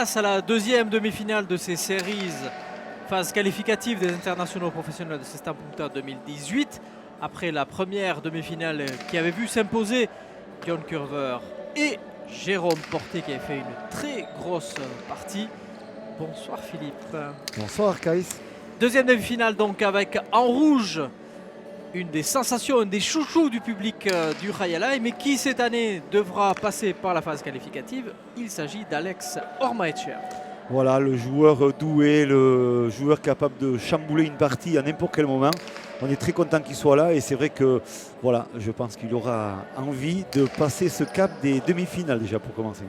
place à la deuxième demi-finale de ces séries, phase qualificative des internationaux professionnels de Cesta Punta 2018. Après la première demi-finale qui avait vu s'imposer John Curver et Jérôme Porté qui avait fait une très grosse partie. Bonsoir Philippe. Bonsoir Kaïs. Deuxième demi-finale donc avec en rouge une des sensations, un des chouchous du public du Rayala, mais qui cette année devra passer par la phase qualificative. Il s'agit d'Alex Ormaechea. Voilà, le joueur doué, le joueur capable de chambouler une partie à n'importe quel moment. On est très content qu'il soit là et c'est vrai que voilà, je pense qu'il aura envie de passer ce cap des demi-finales déjà pour commencer.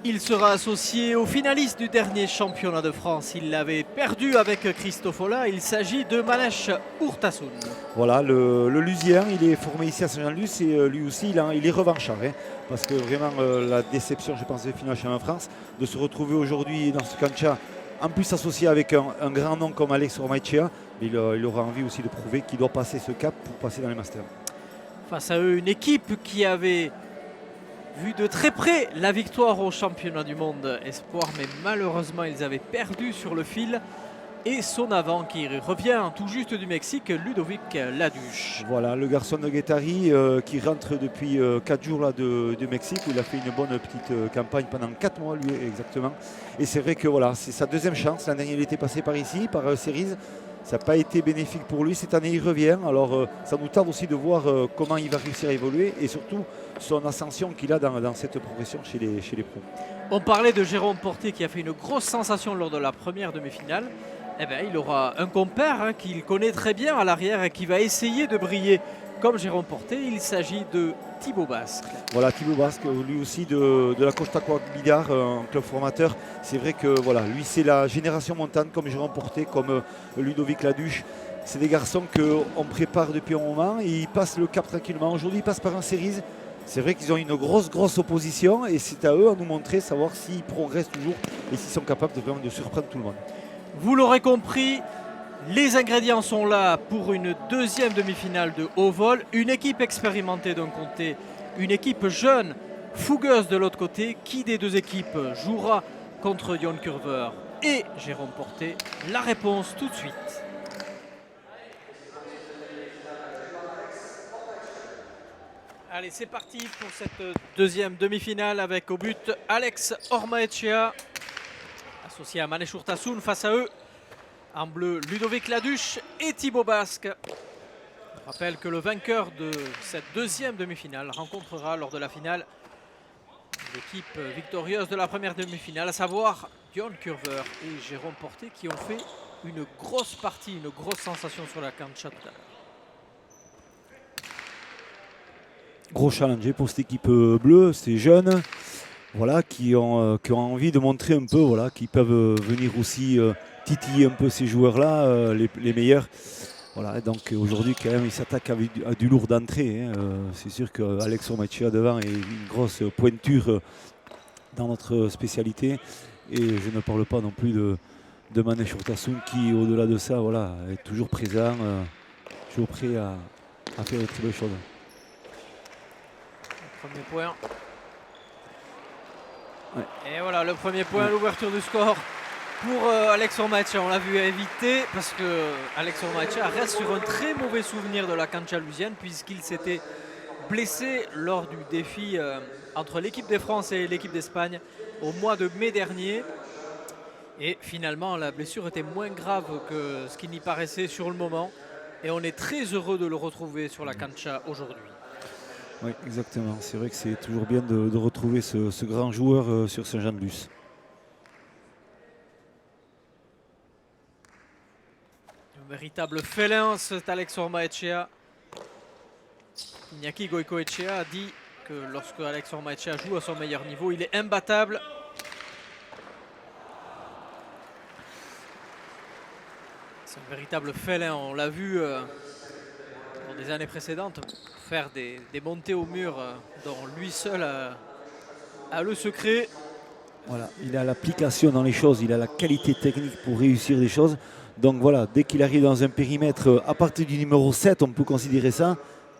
Il sera associé aux finalistes du dernier championnat de France. Il l'avait perdu avec Christophe Ola. Il s'agit de Manesh Urtasun. Voilà, le Lusien, il est formé ici à Saint-Jean-de-Luz et lui aussi, il est revanchard. Hein, parce que vraiment, la déception, je pense, des finales championnat de France, de se retrouver aujourd'hui dans ce cancha, en plus associé avec un grand nom comme Alex Ormaechea, il aura envie aussi de prouver qu'il doit passer ce cap pour passer dans les Masters. Face à eux, une équipe qui avait vu de très près la victoire au championnat du monde espoir, mais malheureusement ils avaient perdu sur le fil. Et son avant qui revient tout juste du Mexique, Ludovic Laduche. Voilà, le garçon de Guettari qui rentre depuis 4 jours là, de Mexique, où il a fait une bonne petite campagne pendant 4 mois lui exactement. Et c'est vrai que voilà, c'est sa deuxième chance. L'année dernière il était passé par ici, par Cerise. Ça n'a pas été bénéfique pour lui. Cette année, il revient. Alors, ça nous tarde aussi de voir comment il va réussir à évoluer et surtout son ascension qu'il a dans cette progression chez les pros. On parlait de Jérôme Porté qui a fait une grosse sensation lors de la première demi-finale. Eh bien, il aura un compère qu'il connaît très bien à l'arrière et qui va essayer de briller comme Jérôme Porté. Il s'agit de Thibaut Basque. Voilà, Thibaut Basque, lui aussi de la Costa Bidar, un club formateur. C'est vrai que voilà, lui c'est la génération montante comme Jérôme Porté, comme Ludovic Laduche. C'est des garçons qu'on prépare depuis un moment et ils passent le cap tranquillement. Aujourd'hui, ils passent par un Cerise. C'est vrai qu'ils ont une grosse opposition et c'est à eux à nous montrer, savoir s'ils progressent toujours et s'ils sont capables de surprendre tout le monde. Vous l'aurez compris, les ingrédients sont là pour une deuxième demi-finale de haut vol. Une équipe expérimentée d'un côté, une équipe jeune, fougueuse de l'autre côté. Qui des deux équipes jouera contre John Curver et Jérôme Porté? La réponse tout de suite. Allez, c'est parti pour cette deuxième demi-finale avec au but Alex Ormaechea, associé à Manesh Urtasun. Face à eux, en bleu, Ludovic Laduche et Thibaut Basque. Je rappelle que le vainqueur de cette deuxième demi-finale rencontrera lors de la finale l'équipe victorieuse de la première demi-finale, à savoir John Curver et Jérôme Porté, qui ont fait une grosse partie, une grosse sensation sur la cancha tout à l'heure. Gros challenge pour cette équipe bleue, ces jeunes voilà, qui ont envie de montrer un peu, voilà, qui peuvent venir aussi titiller un peu ces joueurs-là, les meilleurs. Voilà, donc aujourd'hui, quand même, ils s'attaquent à du lourd d'entrée. Hein. C'est sûr qu'Alex Ormaechea devant est une grosse pointure dans notre spécialité. Et je ne parle pas non plus de Manesh Urtasun qui, au-delà de ça, voilà, est toujours présent, toujours prêt à faire de très belles choses. Premier point. Ouais. Et voilà le premier point, l'ouverture du score pour Alex Ormaechea. On l'a vu éviter parce que Alex Ormaechea reste sur un très mauvais souvenir de la cancha lusienne puisqu'il s'était blessé lors du défi entre l'équipe de France et l'équipe d'Espagne au mois de mai dernier. Et finalement, la blessure était moins grave que ce qui n'y paraissait sur le moment. Et on est très heureux de le retrouver sur la cancha aujourd'hui. Oui, exactement. C'est vrai que c'est toujours bien de retrouver ce grand joueur sur Saint-Jean-de-Luz. Un véritable félin, cet Alex Ormaechea. Iñaki Goicoechea a dit que lorsque Alex Ormaechea joue à son meilleur niveau, il est imbattable. C'est un véritable félin, on l'a vu dans des années précédentes faire des montées au mur dont lui seul a le secret. Voilà, il a l'application dans les choses, il a la qualité technique pour réussir des choses. Donc voilà, dès qu'il arrive dans un périmètre, à partir du numéro 7, on peut considérer ça,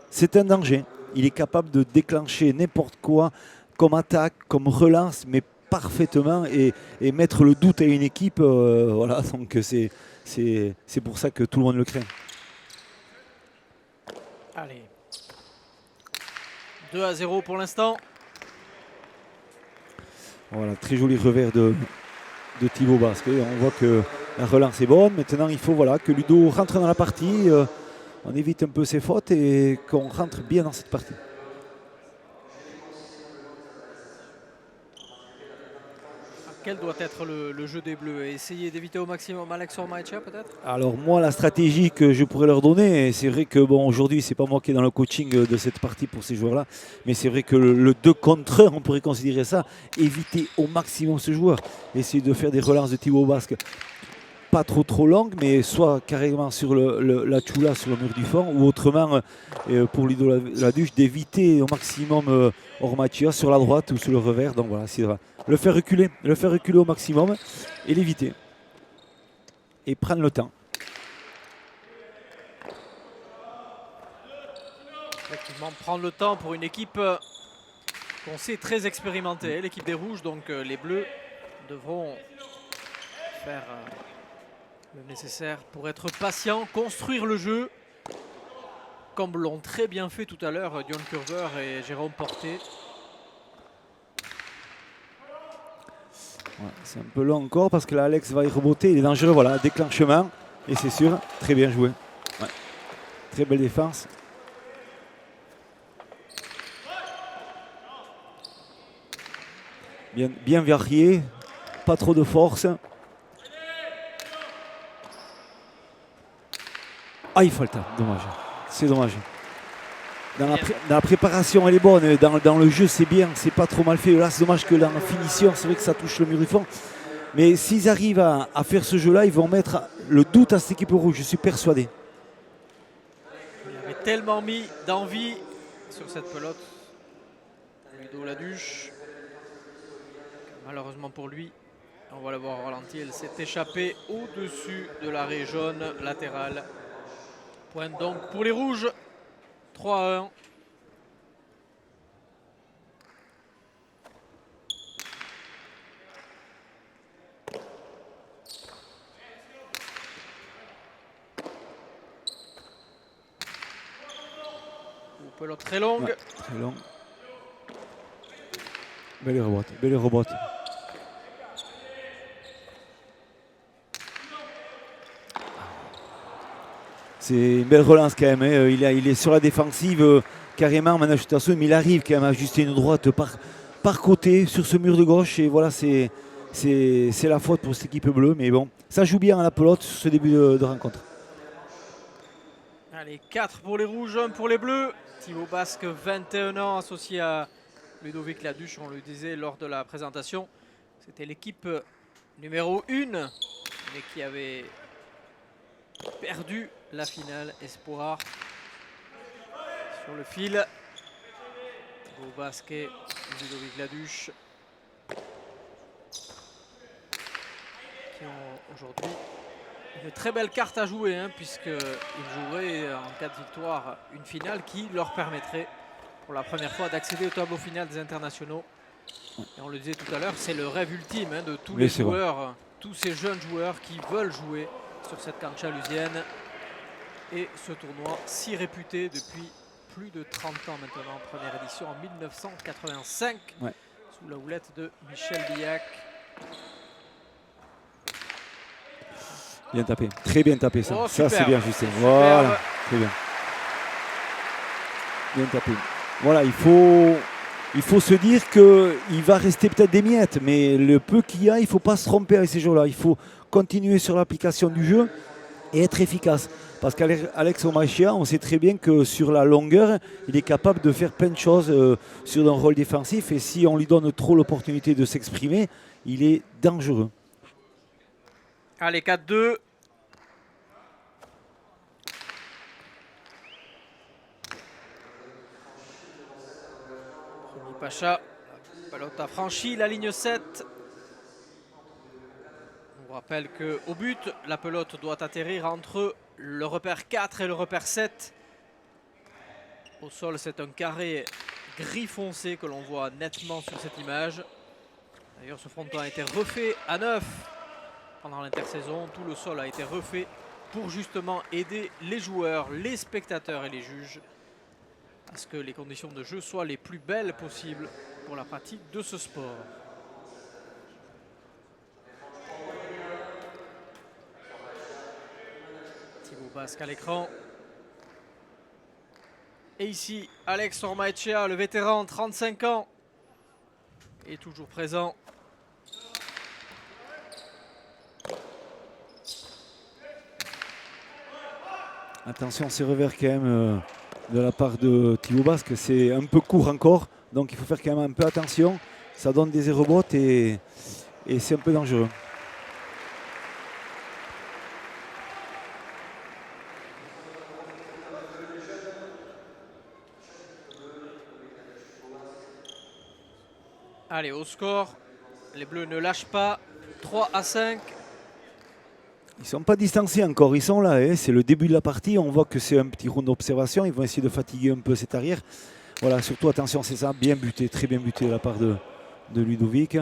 c'est un danger. Il est capable de déclencher n'importe quoi comme attaque, comme relance, mais parfaitement et mettre le doute à une équipe. Voilà, donc c'est pour ça que tout le monde le craint. Allez. 2-0 pour l'instant. Voilà, très joli revers de Thibaut Basque. On voit que la relance est bonne. Maintenant, il faut voilà, que Ludo rentre dans la partie. On évite un peu ses fautes et qu'on rentre bien dans cette partie. Quel doit être le jeu des Bleus? Essayer d'éviter au maximum Alex Ormaechea peut-être? Alors moi, la stratégie que je pourrais leur donner, c'est vrai que bon, aujourd'hui, c'est pas moi qui est dans le coaching de cette partie pour ces joueurs-là, mais c'est vrai que le 2 contre 1, on pourrait considérer ça, éviter au maximum ce joueur, essayer de faire des relances de Thibaut Basque, pas trop longues, mais soit carrément sur la Chula, sur le mur du fond, ou autrement, pour Ludo Laduche, d'éviter au maximum Ormaechea sur la droite ou sur le revers. Donc voilà, c'est le faire reculer au maximum et l'éviter. Et prendre le temps. Effectivement, prendre le temps pour une équipe qu'on sait très expérimentée, l'équipe des Rouges, donc les Bleus devront faire le nécessaire pour être patients, construire le jeu, comme l'ont très bien fait tout à l'heure Dion Curver et Jérôme Porté. Ouais, c'est un peu long encore parce que là, Alex va y reboter, il est dangereux, voilà, déclenchement, et c'est sûr, très bien joué. Ouais. Très belle défense. Bien varié, pas trop de force. Ah, il faut le temps, dommage, c'est dommage. Dans la préparation, elle est bonne, dans le jeu, c'est bien, c'est pas trop mal fait. Là, c'est dommage que dans la finition, c'est vrai que ça touche le mur du fond. Mais s'ils arrivent à faire ce jeu-là, ils vont mettre le doute à cette équipe rouge, je suis persuadé. Il avait tellement mis d'envie sur cette pelote. Ludo Laduche. Malheureusement pour lui, on va le voir au ralenti, elle s'est échappée au-dessus de la raie jaune latérale. Point donc pour les Rouges, 3-1. Pelote très longue. Ouais, très long. Belle rebote, belle rebote. C'est une belle relance quand même. Hein. Il est sur la défensive carrément, Manashut Tasun, mais il arrive quand même à ajuster une droite par côté sur ce mur de gauche. Et voilà, c'est la faute pour cette équipe bleue. Mais bon, ça joue bien à la pelote sur ce début de rencontre. Allez, 4 pour les Rouges, 1 pour les Bleus. Thibaut Basque, 21 ans, associé à Ludovic Laduche, on le disait lors de la présentation. C'était l'équipe numéro 1, mais qui avait perdu la finale espoir sur le fil. Thibaut Basque et Ludovic Laduche qui ont aujourd'hui une très belle carte à jouer, hein, puisqu'ils joueraient en cas de victoire une finale qui leur permettrait pour la première fois d'accéder au tableau final des internationaux. Et on le disait tout à l'heure, c'est le rêve ultime de tous les joueurs, tous ces jeunes joueurs qui veulent jouer sur cette cancha lusienne. Et ce tournoi si réputé depuis plus de 30 ans maintenant, première édition en 1985, sous la houlette de Michel Billac. Bien tapé, très bien tapé ça. Oh, ça c'est bien Justin. Voilà, très bien. Bien tapé. Voilà, il faut se dire qu'il va rester peut-être des miettes, mais le peu qu'il y a, il ne faut pas se tromper avec ces jours-là. Il faut continuer sur l'application du jeu et être efficace. Parce qu'Alex Ormaechea, on sait très bien que sur la longueur, il est capable de faire plein de choses sur un rôle défensif. Et si on lui donne trop l'opportunité de s'exprimer, il est dangereux. Allez, 4-2. Pacha, la pelote a franchi la ligne 7. On vous rappelle qu'au but, la pelote doit atterrir entre le repère 4 et le repère 7. Au sol, c'est un carré gris foncé que l'on voit nettement sur cette image. D'ailleurs, ce fronton a été refait à neuf pendant l'intersaison. Tout le sol a été refait pour justement aider les joueurs, les spectateurs et les juges à ce que les conditions de jeu soient les plus belles possibles pour la pratique de ce sport. Thibaut Basque à l'écran. Et ici, Alex Ormaechea, le vétéran, 35 ans, est toujours présent. Attention, ces revers quand même de la part de Thibaut Basque, c'est un peu court encore, donc il faut faire quand même un peu attention. Ça donne des rebotes et c'est un peu dangereux. Allez, au score, les Bleus ne lâchent pas, 3-5. Ils ne sont pas distancés encore, ils sont là. Hein. C'est le début de la partie, on voit que c'est un petit round d'observation. Ils vont essayer de fatiguer un peu cette arrière. Voilà, surtout attention, c'est ça, bien buté, très bien buté de la part de Ludovic.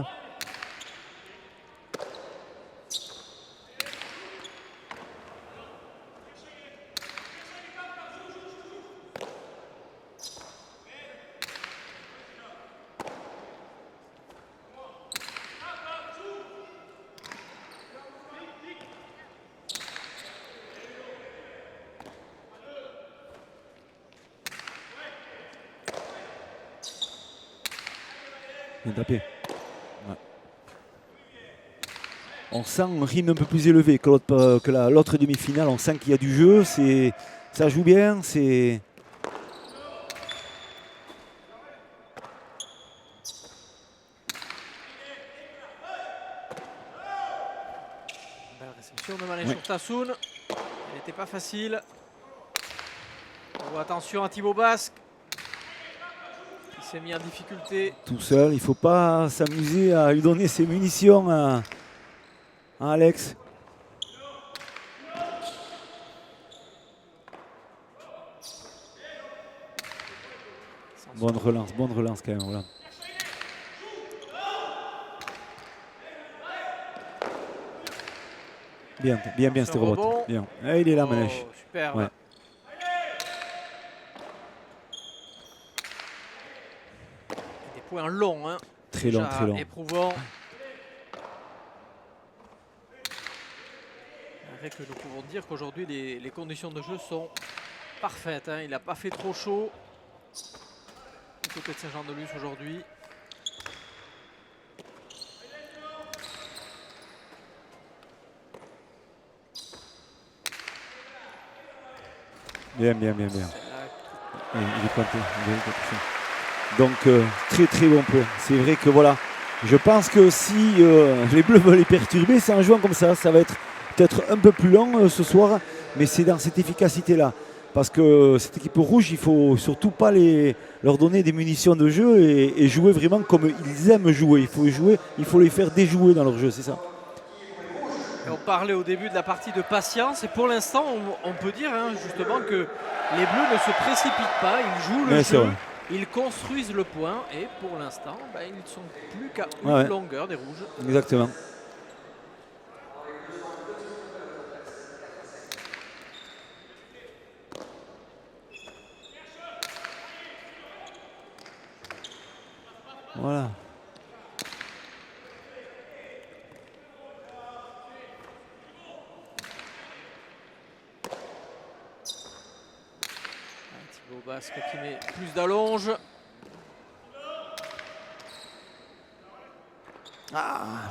Bien tapé. Ouais. On sent un rythme un peu plus élevé que l'autre demi-finale. On sent qu'il y a du jeu, ça joue bien. Belle réception de Mané Chourtassoun. Elle n'était pas facile. Oh, attention à Thibaut Basque. Il s'est mis en difficulté. Tout seul, il ne faut pas s'amuser à lui donner ses munitions à Alex. Bonne relance quand même. Voilà. Bien c'était rebond. Bien. Et il est là, Manèche. Super. Ouais. Des points longs. Hein. Très long. Éprouvant. Que nous pouvons dire qu'aujourd'hui les conditions de jeu sont parfaites. Hein. Il n'a pas fait trop chaud du côté de Saint-Jean-de-Luz aujourd'hui. Bien. Il est pointé. Donc très bon point. C'est vrai que voilà, je pense que si les Bleus veulent les perturber, c'est en jouant comme ça. Ça va être peut-être un peu plus long ce soir, mais c'est dans cette efficacité-là. Parce que cette équipe rouge, il ne faut surtout pas leur donner des munitions de jeu et jouer vraiment comme ils aiment jouer. Il faut les faire déjouer dans leur jeu, c'est ça. Et on parlait au début de la partie de patience et pour l'instant, on peut dire hein, justement que les Bleus ne se précipitent pas, ils jouent le jeu, ils construisent le point et pour l'instant, ils ne sont plus qu'à une longueur des Rouges. Exactement. Voilà. Thibaut Basque qui met plus d'allonge.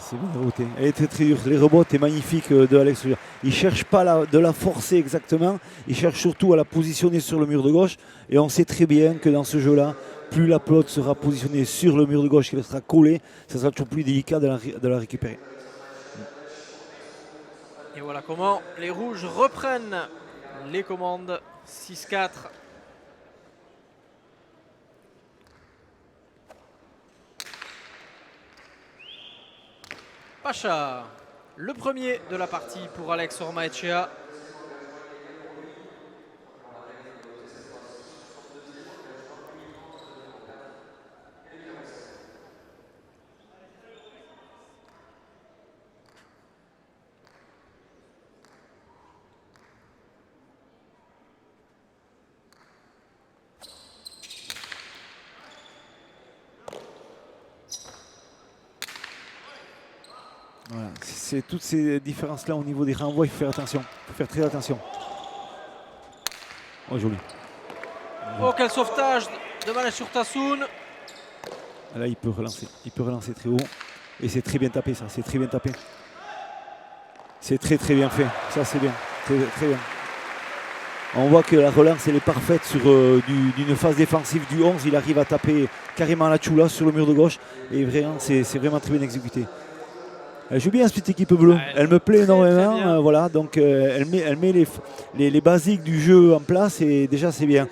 C'est bien rebotté. Elle était très dure. Les rebots étaient magnifiques de Alex. Il ne cherche pas de la forcer exactement. Il cherche surtout à la positionner sur le mur de gauche. Et on sait très bien que dans ce jeu-là, plus la pelote sera positionnée sur le mur de gauche, qu'elle sera collée, ça sera toujours plus délicat de la récupérer. Et voilà comment les Rouges reprennent les commandes. 6-4. Pacha, le premier de la partie pour Alex Ormaechea. Voilà. C'est toutes ces différences-là au niveau des renvois, il faut faire attention. Il faut faire très attention. Oh, joli. Oh, quel sauvetage de Manesh Urtasun. Là, il peut relancer. Il peut relancer très haut. Et c'est très bien tapé, ça. C'est très bien tapé. C'est très, très bien fait. Ça, c'est bien. Très, très bien. On voit que la relance, elle est parfaite sur d'une phase défensive du 11. Il arrive à taper carrément la choula sur le mur de gauche. Et vraiment, c'est vraiment très bien exécuté. Elle joue bien cette équipe bleue. Elle me plaît énormément. Voilà, donc elle met les basiques du jeu en place et déjà c'est bien.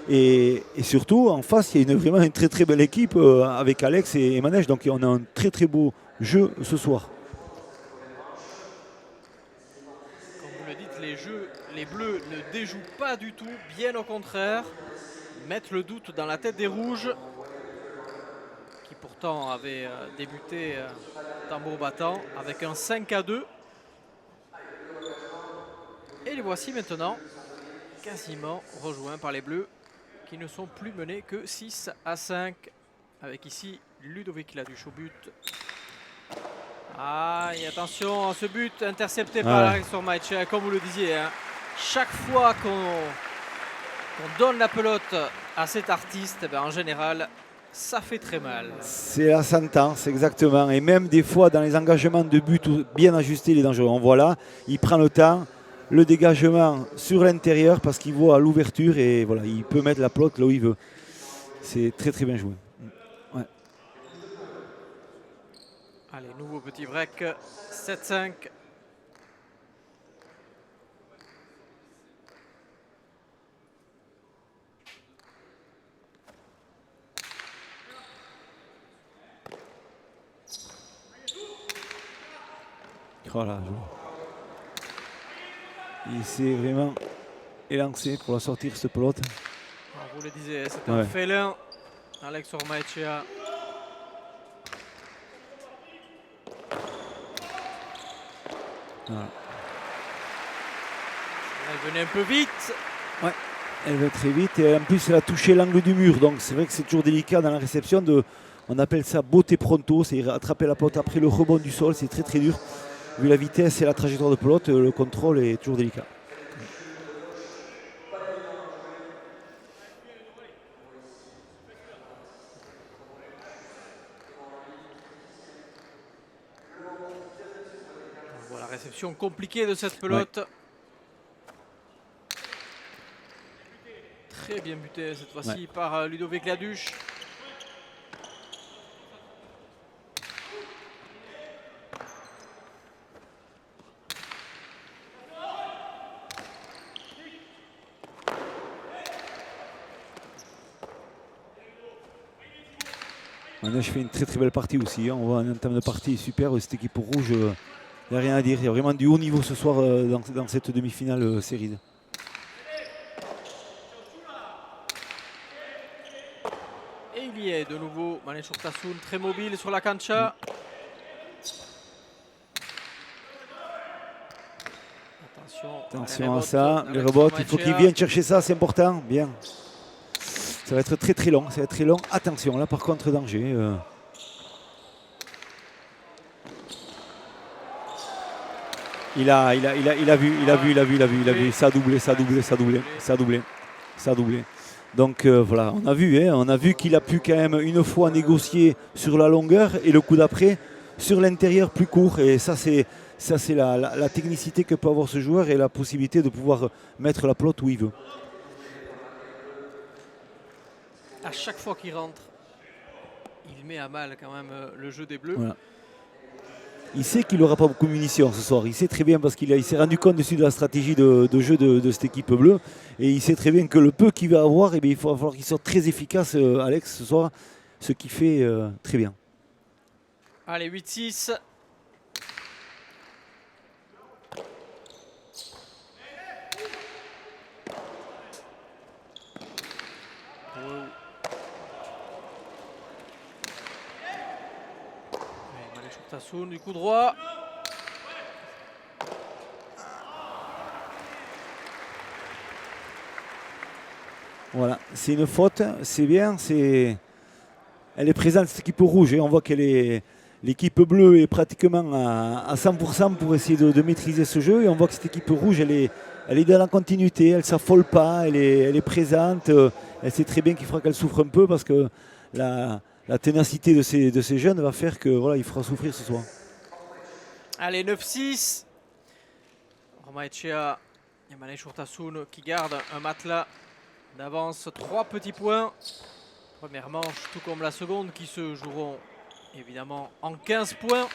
Et surtout, en face, il y a vraiment une très très belle équipe avec Alex et Manège. Donc on a un très très beau jeu ce soir. Comme vous le dites, les Bleus ne déjouent pas du tout, bien au contraire. Mettent le doute dans la tête des Rouges, qui pourtant avaient débuté tambour battant avec un 5-2. Et les voici maintenant quasiment rejoints par les Bleus, qui ne sont plus menés que 6-5, avec ici Ludovic Laduche au but. Ah, et attention, ce but intercepté par Alex Ormaechea, comme vous le disiez, hein, chaque fois qu'on donne la pelote à cet artiste, ben en général, ça fait très mal. C'est la sentence, exactement. Et même des fois, dans les engagements de but bien ajustés, il est dangereux. On voit là, il prend le temps, le dégagement sur l'intérieur parce qu'il voit l'ouverture et voilà, il peut mettre la pelote là où il veut. C'est très très bien joué. Ouais. Allez, nouveau petit break, 7-5. Voilà. Il s'est vraiment élancé pour la sortir, cette pelote. Alors, vous le disiez, c'est un félin, Alex Ormaechea. Voilà. Elle venait un peu vite. Ouais, elle va très vite et en plus elle a touché l'angle du mur. Donc c'est vrai que c'est toujours délicat dans la réception. On appelle ça botter pronto, c'est attraper la pelote après le rebond du sol. C'est très très dur. Vu la vitesse et la trajectoire de pelote, le contrôle est toujours délicat. Voilà, réception compliquée de cette pelote. Ouais. Très bien buté cette fois-ci par Ludovic Laduche. Manège fait une très très belle partie aussi. On voit un terme de partie super. Cette équipe rouge, il n'y a rien à dire. Il y a vraiment du haut niveau ce soir dans cette demi-finale série. Et il y est de nouveau, Manesh Urtasun très mobile sur la cancha. Attention à ça, les rebots, il faut qu'ils viennent chercher ça, c'est important. Bien. Ça va être très très long, ça va être très long. Attention, là par contre, danger. Il a vu. Ça a doublé. Donc voilà, on a vu qu'il a pu quand même une fois négocier sur la longueur et le coup d'après sur l'intérieur plus court. Et ça c'est la technicité que peut avoir ce joueur et la possibilité de pouvoir mettre la pelote où il veut. À chaque fois qu'il rentre, il met à mal quand même le jeu des Bleus. Voilà. Il sait qu'il n'aura pas beaucoup de munitions ce soir. Il sait très bien parce qu'il s'est rendu compte dessus de la stratégie de jeu de cette équipe bleue. Et il sait très bien que le peu qu'il va avoir, il va falloir qu'il soit très efficace, Alex, ce soir. Ce qu'il fait très bien. Allez, 8-6. Urtasun du coup droit. Voilà, c'est une faute, c'est bien, elle est présente cette équipe rouge et on voit qu'elle est l'équipe bleue est pratiquement à 100% pour essayer de maîtriser ce jeu. Et on voit que cette équipe rouge, elle est dans la continuité, elle ne s'affole pas, elle est présente. Elle sait très bien qu'il faudra qu'elle souffre un peu parce que la ténacité de ces jeunes va faire que voilà, il fera souffrir ce soir. Allez, 9-6. Ormaechea et Maneshur Urtasun qui gardent un matelas d'avance. 3 petits points. Première manche, tout comme la seconde, qui se joueront évidemment en 15 points.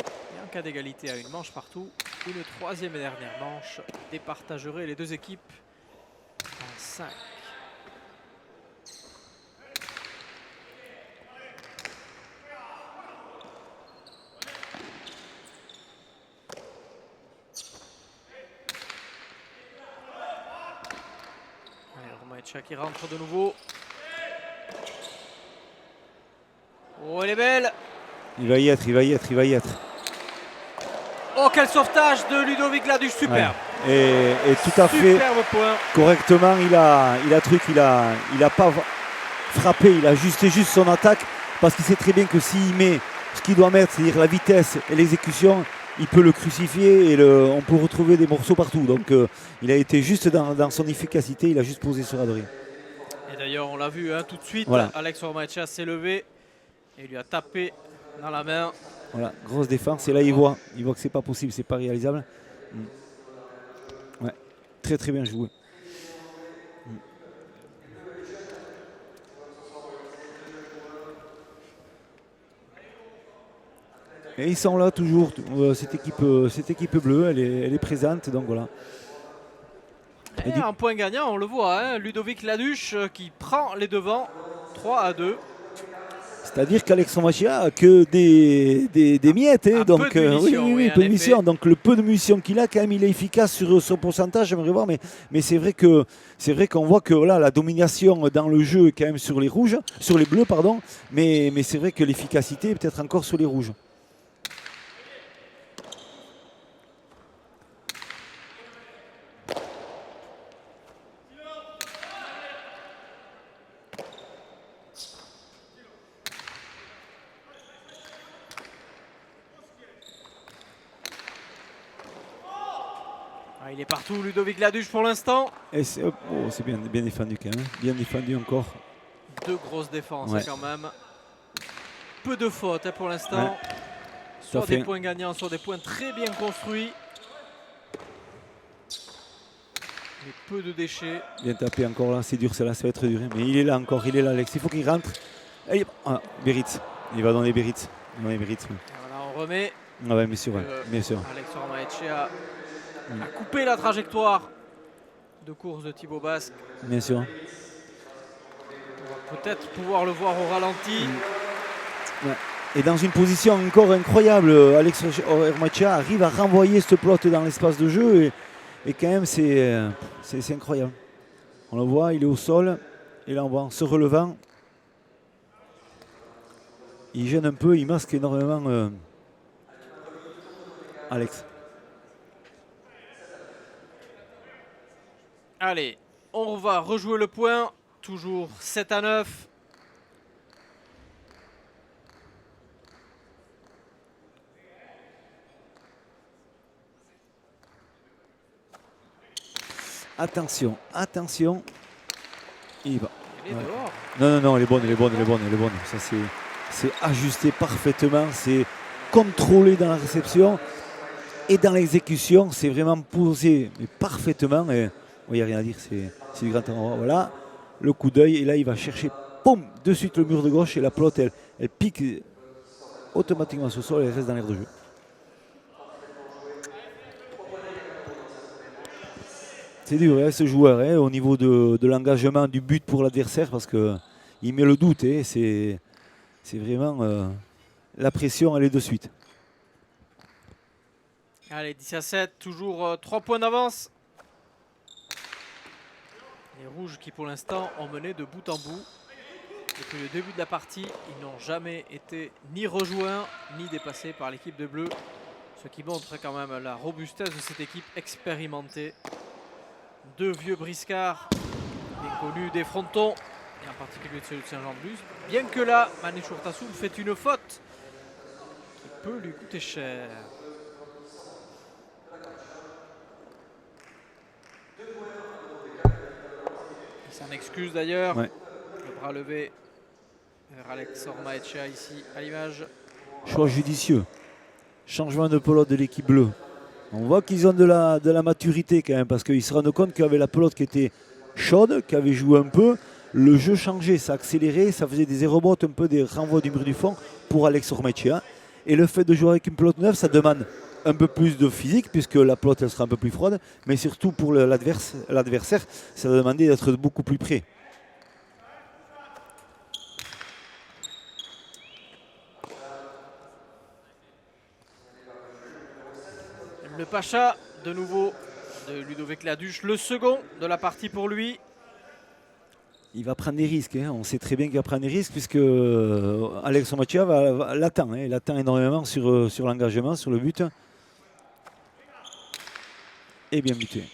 Et en cas d'égalité à une manche partout, une troisième et dernière manche départagerait les deux équipes en 5. Ormaechea qui rentre de nouveau. Oh, elle est belle. Il va y être, il va y être, il va y être. Oh, quel sauvetage de Ludovic Laduche, superbe. Ouais. Et tout à fait point. Correctement, il a pas frappé, il a ajusté juste son attaque parce qu'il sait très bien que s'il met ce qu'il doit mettre, c'est-à-dire la vitesse et l'exécution, il peut le crucifier et on peut retrouver des morceaux partout. Donc il a été juste dans son efficacité, il a juste posé sur Adrien. Et d'ailleurs, on l'a vu tout de suite, voilà. Alex Ormaechea s'est levé et lui a tapé dans la main. Voilà, grosse défense. Et là, il voit que c'est pas possible, c'est pas réalisable. Ouais, très très bien joué. Et ils sont là toujours, cette équipe bleue, elle est présente, donc voilà. Et un point gagnant, on le voit, Ludovic Laduche qui prend les devants, 3-2. C'est-à-dire qu'Alex Ormaechea a que des miettes, donc peu de munitions, peu de munitions. Donc le peu de munitions qu'il a, quand même, il est efficace sur son pourcentage. J'aimerais voir, mais c'est vrai qu'on voit que voilà, la domination dans le jeu est quand même sur les bleus, pardon. Mais c'est vrai que l'efficacité est peut-être encore sur les rouges. Il est partout, Ludovic Laduche pour l'instant. C'est bien défendu quand même, bien défendu encore. Deux grosses défenses quand même. Peu de fautes pour l'instant. Ouais. Soit des points gagnants, soit des points très bien construits. Mais peu de déchets. Bien tapé encore là, c'est dur, ça va être dur. Mais il est là encore, il est là Alex, il faut qu'il rentre. Beritz, il va dans les Beritz. Voilà, on remet. Ah ouais, bien sûr. Alex Ormaechea a coupé la trajectoire de course de Thibaut Basque. Bien sûr. On va peut-être pouvoir le voir au ralenti. Ouais. Et dans une position encore incroyable, Alex Ormaechea arrive à renvoyer ce plot dans l'espace de jeu et quand même c'est incroyable. On le voit, il est au sol et là on voit en se relevant, il gêne un peu, il masque énormément Alex. Allez, on va rejouer le point, toujours 7-9. Attention. Il va. Il est dehors. Non, elle est bonne. Ça c'est ajusté parfaitement, c'est contrôlé dans la réception et dans l'exécution, c'est vraiment posé mais parfaitement. Et il n'y a rien à dire, c'est du grand temps. Voilà, le coup d'œil et là il va chercher, boum, de suite le mur de gauche et la pelote elle pique automatiquement sur le sol et elle reste dans l'air de jeu. C'est dur ce joueur au niveau de l'engagement du but pour l'adversaire parce qu'il met le doute. C'est vraiment la pression, elle est de suite. Allez, 10-7, toujours 3 points d'avance. Les rouges qui pour l'instant ont mené de bout en bout. Depuis le début de la partie, ils n'ont jamais été ni rejoints ni dépassés par l'équipe de bleu. Ce qui montre quand même la robustesse de cette équipe expérimentée. Deux vieux briscards, bien connus des frontons, et en particulier de celui de Saint-Jean-de-Luz. Bien que là, Maneshur Urtasun fait une faute peut lui coûter cher. Il s'en excuse d'ailleurs. Ouais. Le bras levé vers Alex Ormaechea ici à l'image. Choix judicieux. Changement de pelote de l'équipe bleue. On voit qu'ils ont de la maturité quand même, parce qu'ils se rendent compte qu'avec la pelote qui était chaude, qui avait joué un peu, le jeu changeait, ça accélérait, ça faisait des aérobots, un peu des renvois du mur du fond pour Alex Ormaechea. Et le fait de jouer avec une pelote neuve, ça demande un peu plus de physique, puisque la pelote elle sera un peu plus froide, mais surtout pour l'adversaire, ça va demander d'être beaucoup plus près. Le Pacha, de nouveau, de Ludovic Laduche, le second de la partie pour lui. Il va prendre des risques, hein. On sait très bien qu'il va prendre des risques, puisque Alex Ormaechea l'attend. Il attend énormément sur l'engagement, sur le but. Et bien buté.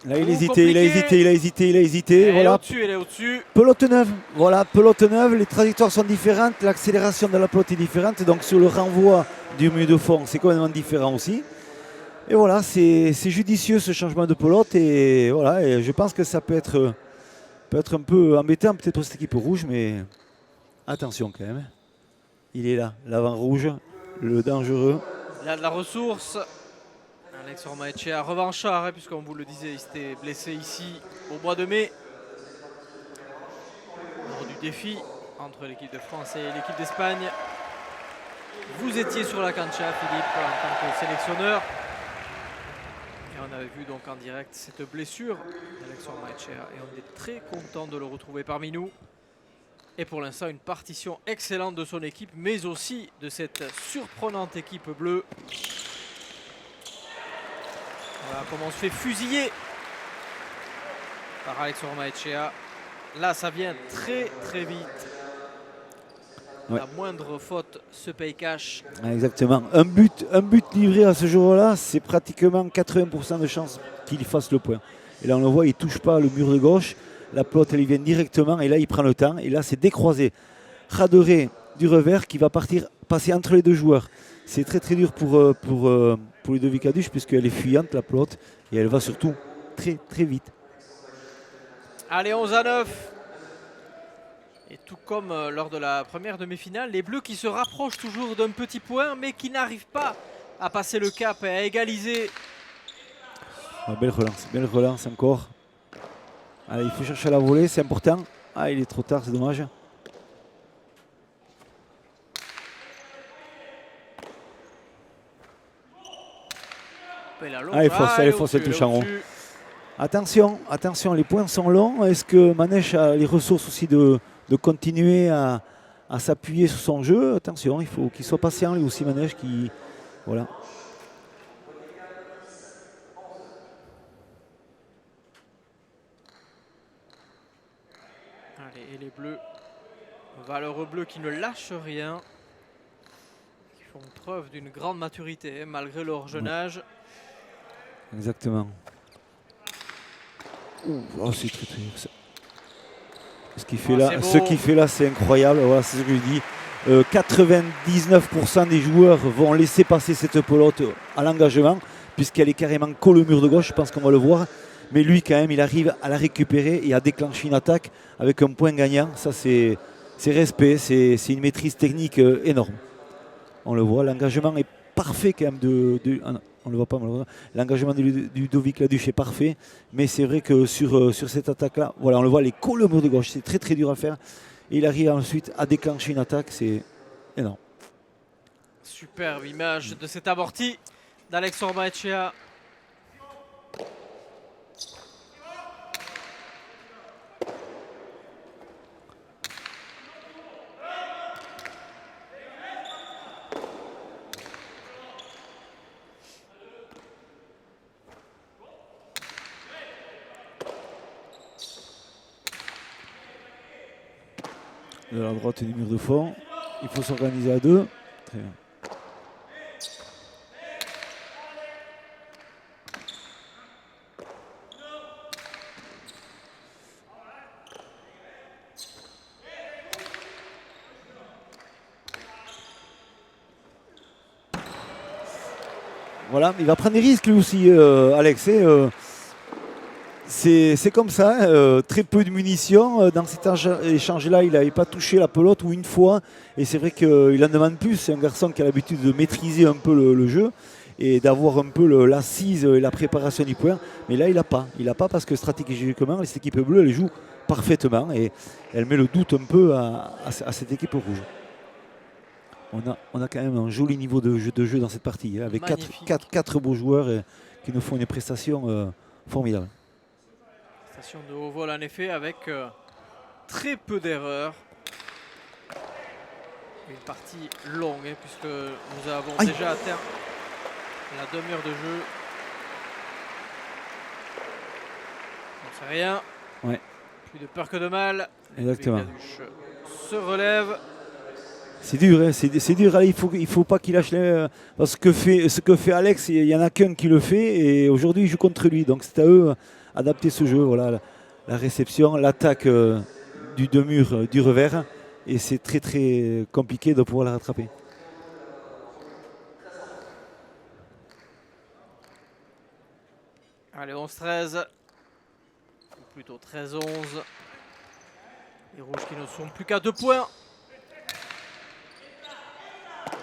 Là, il hésitait, il a hésité, il a hésité, il a hésité. Elle est Voilà. au-dessus, elle est au-dessus. Pelote neuve, voilà, pelote neuve, les trajectoires sont différentes, l'accélération de la pelote est différente, donc sur le renvoi du mur de fond, c'est complètement différent aussi. Et voilà, c'est judicieux ce changement de pelote, et voilà, et je pense que ça peut être un peu embêtant peut-être pour cette équipe rouge, mais attention quand même. Il est là, l'avant rouge, le dangereux. Il a de la ressource. Alex Ormaechea, revanchard, hein, puisqu'on vous le disait, il s'était blessé ici au mois de mai. Lors du défi entre l'équipe de France et l'équipe d'Espagne. Vous étiez sur la cancha, Philippe, en tant que sélectionneur. Et on avait vu donc en direct cette blessure d'Alex Ormaechea. Et on est très content de le retrouver parmi nous. Et pour l'instant, une partition excellente de son équipe, mais aussi de cette surprenante équipe bleue. Voilà comment on se fait fusiller par Alex Ormaechea. Là, ça vient très très vite. Ouais. La moindre faute se paye cash. Exactement. Un but livré à ce jour-là, c'est pratiquement 80% de chance qu'il fasse le point. Et là, on le voit, il ne touche pas le mur de gauche. La pelote, elle y vient directement. Et là, il prend le temps. Et là, c'est décroisé. Radoré du revers qui va passer entre les deux joueurs. C'est très très dur pour Ludovic Laduche, puisqu'elle est fuyante, la pelote. Et elle va surtout très très vite. Allez, 11-9. Et tout comme lors de la première demi-finale, les Bleus qui se rapprochent toujours d'un petit point, mais qui n'arrivent pas à passer le cap et à égaliser. Ah, belle relance encore. Allez, il faut chercher à la volée, c'est important. Ah, il est trop tard, c'est dommage. Ah, elle est fausse, elle touche en rond. Attention, les points sont longs. Est-ce que Manèche a les ressources aussi de continuer à s'appuyer sur son jeu? Attention, il faut qu'il soit patient lui aussi, Manèche, qui voilà. Allez, et les Bleus, valeureux Bleus qui ne lâchent rien, qui font preuve d'une grande maturité hein, malgré leur jeune âge. Exactement. Oh, c'est très très dur ça. Ce qu'il fait là, c'est incroyable. Voilà, c'est ce que je dis. 99% des joueurs vont laisser passer cette pelote à l'engagement, puisqu'elle est carrément collée au mur de gauche. Je pense qu'on va le voir. Mais lui, quand même, il arrive à la récupérer et à déclencher une attaque avec un point gagnant. Ça, c'est respect. C'est une maîtrise technique énorme. On le voit. L'engagement est parfait quand même ah non, on ne le voit pas malheureusement. L'engagement de Ludovic Laduche est parfait, mais c'est vrai que sur cette attaque-là, voilà, on le voit, les colle au mur de gauche, c'est très très dur à faire. Et il arrive ensuite à déclencher une attaque, c'est énorme. Superbe image de cet amorti d'Alex Ormaechea. de la droite du mur de fond. Il faut s'organiser à deux. Très bien. Voilà, il va prendre des risques lui aussi, Alex. C'est comme ça, très peu de munitions. Dans cet échange-là, il n'avait pas touché la pelote ou une fois. Et c'est vrai qu'il en demande plus. C'est un garçon qui a l'habitude de maîtriser un peu le jeu et d'avoir un peu l'assise et la préparation du point. Mais là, il n'a pas. Il n'a pas parce que stratégiquement, cette équipe bleue, elle joue parfaitement. Et elle met le doute un peu à cette équipe rouge. On a quand même un joli niveau de jeu dans cette partie, hein, avec quatre beaux joueurs qui nous font une prestation formidable. Prestation de haut vol en effet, avec très peu d'erreurs. Une partie longue, hein, puisque nous avons déjà atteint la demi-heure de jeu. On sait rien. Ouais. Plus de peur que de mal. Exactement. Laduche se relève. C'est dur, hein, c'est dur. Allez, il faut pas qu'il lâche parce que ce que fait Alex, il n'y en a qu'un qui le fait et aujourd'hui il joue contre lui. Donc c'est à eux d'adapter ce jeu. Voilà, la réception, l'attaque du mur du revers et c'est très très compliqué de pouvoir la rattraper. Allez, 11-13. Ou plutôt 13-11. Les rouges qui ne sont plus qu'à 2 points.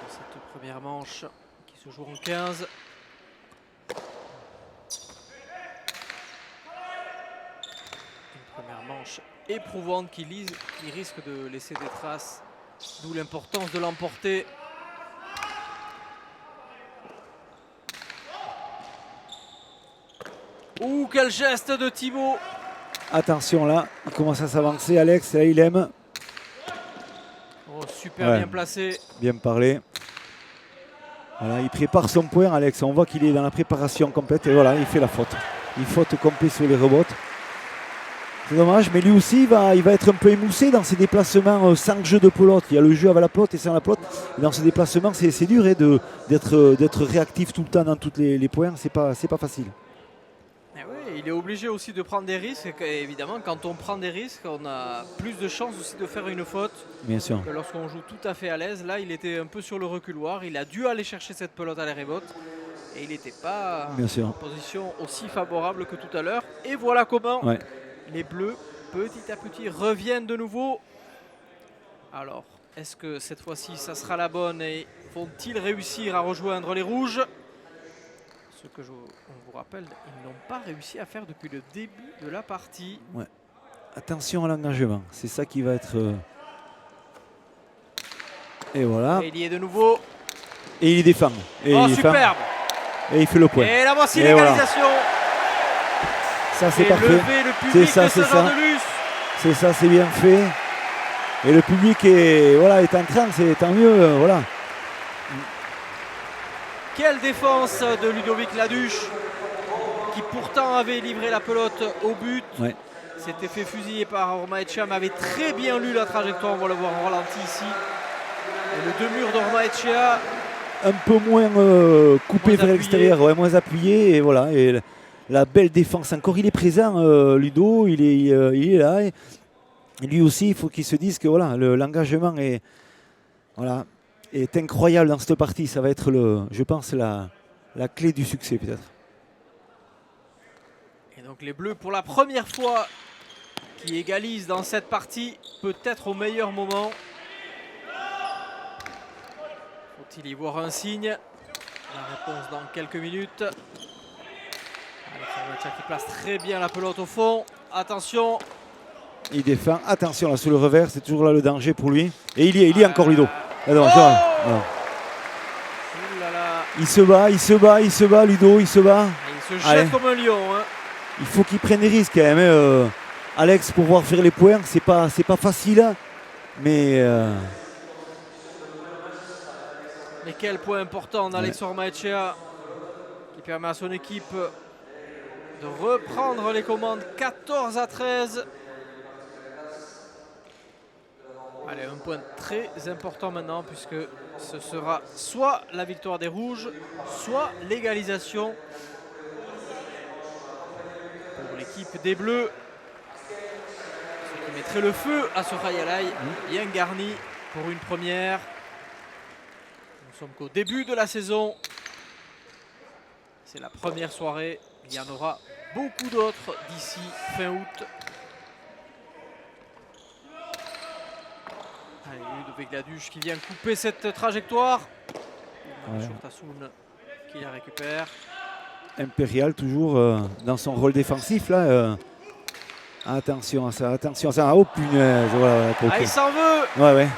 Cette première manche qui se joue en 15. Une première manche éprouvante qui risque de laisser des traces, d'où l'importance de l'emporter. Ouh, quel geste de Thibaut! Attention là, il commence à s'avancer Alex, là il aime. Oh, super bien placé. Bien parlé. Voilà, il prépare son point Alex, on voit qu'il est dans la préparation complète et voilà, il fait la faute. Une faute complète sur les rebots. C'est dommage, mais lui aussi il va être un peu émoussé dans ses déplacements sans jeu de pelote. Il y a le jeu avec la pelote et sans la pelote. Et dans ce déplacement, c'est dur hein, d'être réactif tout le temps dans tous les points, c'est pas facile. Et oui, il est obligé aussi de prendre des risques. Et évidemment, quand on prend des risques, on a plus de chances aussi de faire une faute. Bien sûr. Que lorsqu'on joue tout à fait à l'aise. Là, il était un peu sur le reculoir. Il a dû aller chercher cette pelote à la rebote. Et il n'était pas en position aussi favorable que tout à l'heure. Et voilà comment les Bleus, petit à petit, reviennent de nouveau. Alors, est-ce que cette fois-ci, ça sera la bonne et vont-ils réussir à rejoindre les Rouges? Ce que on vous rappelle, ils n'ont pas réussi à faire depuis le début de la partie. Ouais. Attention à l'engagement, c'est ça qui va être... Et voilà. Et il y est de nouveau. Et il défend. Et oh, il superbe. Et il fait le point. Et la voici l'égalisation. Voilà. Ça c'est parfait. C'est ça, c'est ça. C'est ça, c'est bien fait. Et le public est en train, c'est tant mieux. Voilà. Quelle défense de Ludovic Laduche, qui pourtant avait livré la pelote au but. Ouais. S'était fait fusiller par Orma Etchea, avait très bien lu la trajectoire. On va le voir en ralenti ici. Et le deux-murs d'Orma Etchea. Un peu moins coupé vers l'extérieur, moins appuyé. Et voilà. Et la belle défense encore. Il est présent, Ludo. Il est là. Et lui aussi, il faut qu'il se dise que voilà, l'engagement est incroyable dans cette partie. Ça va être, je pense, la clé du succès peut-être. Et donc les Bleus, pour la première fois, qui égalisent dans cette partie, peut-être au meilleur moment. Faut-il y voir un signe? La réponse dans quelques minutes. Alexandre qui place très bien la pelote au fond. Attention. Il défend. Attention là sur le revers, c'est toujours là le danger pour lui. Et il y est encore Ludo. Alors, il se bat, Ludo, il se bat. Et il se jette comme un lion. Hein. Il faut qu'il prenne des risques quand même. Alex, pour pouvoir faire les points, c'est pas facile. Mais quel point important d'Alex Orma Etchea, qui permet à son équipe de reprendre les commandes 14-13. Allez, un point très important maintenant puisque ce sera soit la victoire des Rouges, soit l'égalisation pour l'équipe des Bleus. Ce qui mettrait le feu à ce Rayalaï bien garni pour une première. Nous sommes qu'au début de la saison. C'est la première soirée. Il y en aura beaucoup d'autres d'ici fin août. Allez, Ludovic Laduche qui vient couper cette trajectoire. Tassoun qui la récupère. Impérial toujours dans son rôle défensif là. Attention à ça, attention à ça. Oh punaise, voilà. Il s'en veut. Ouais.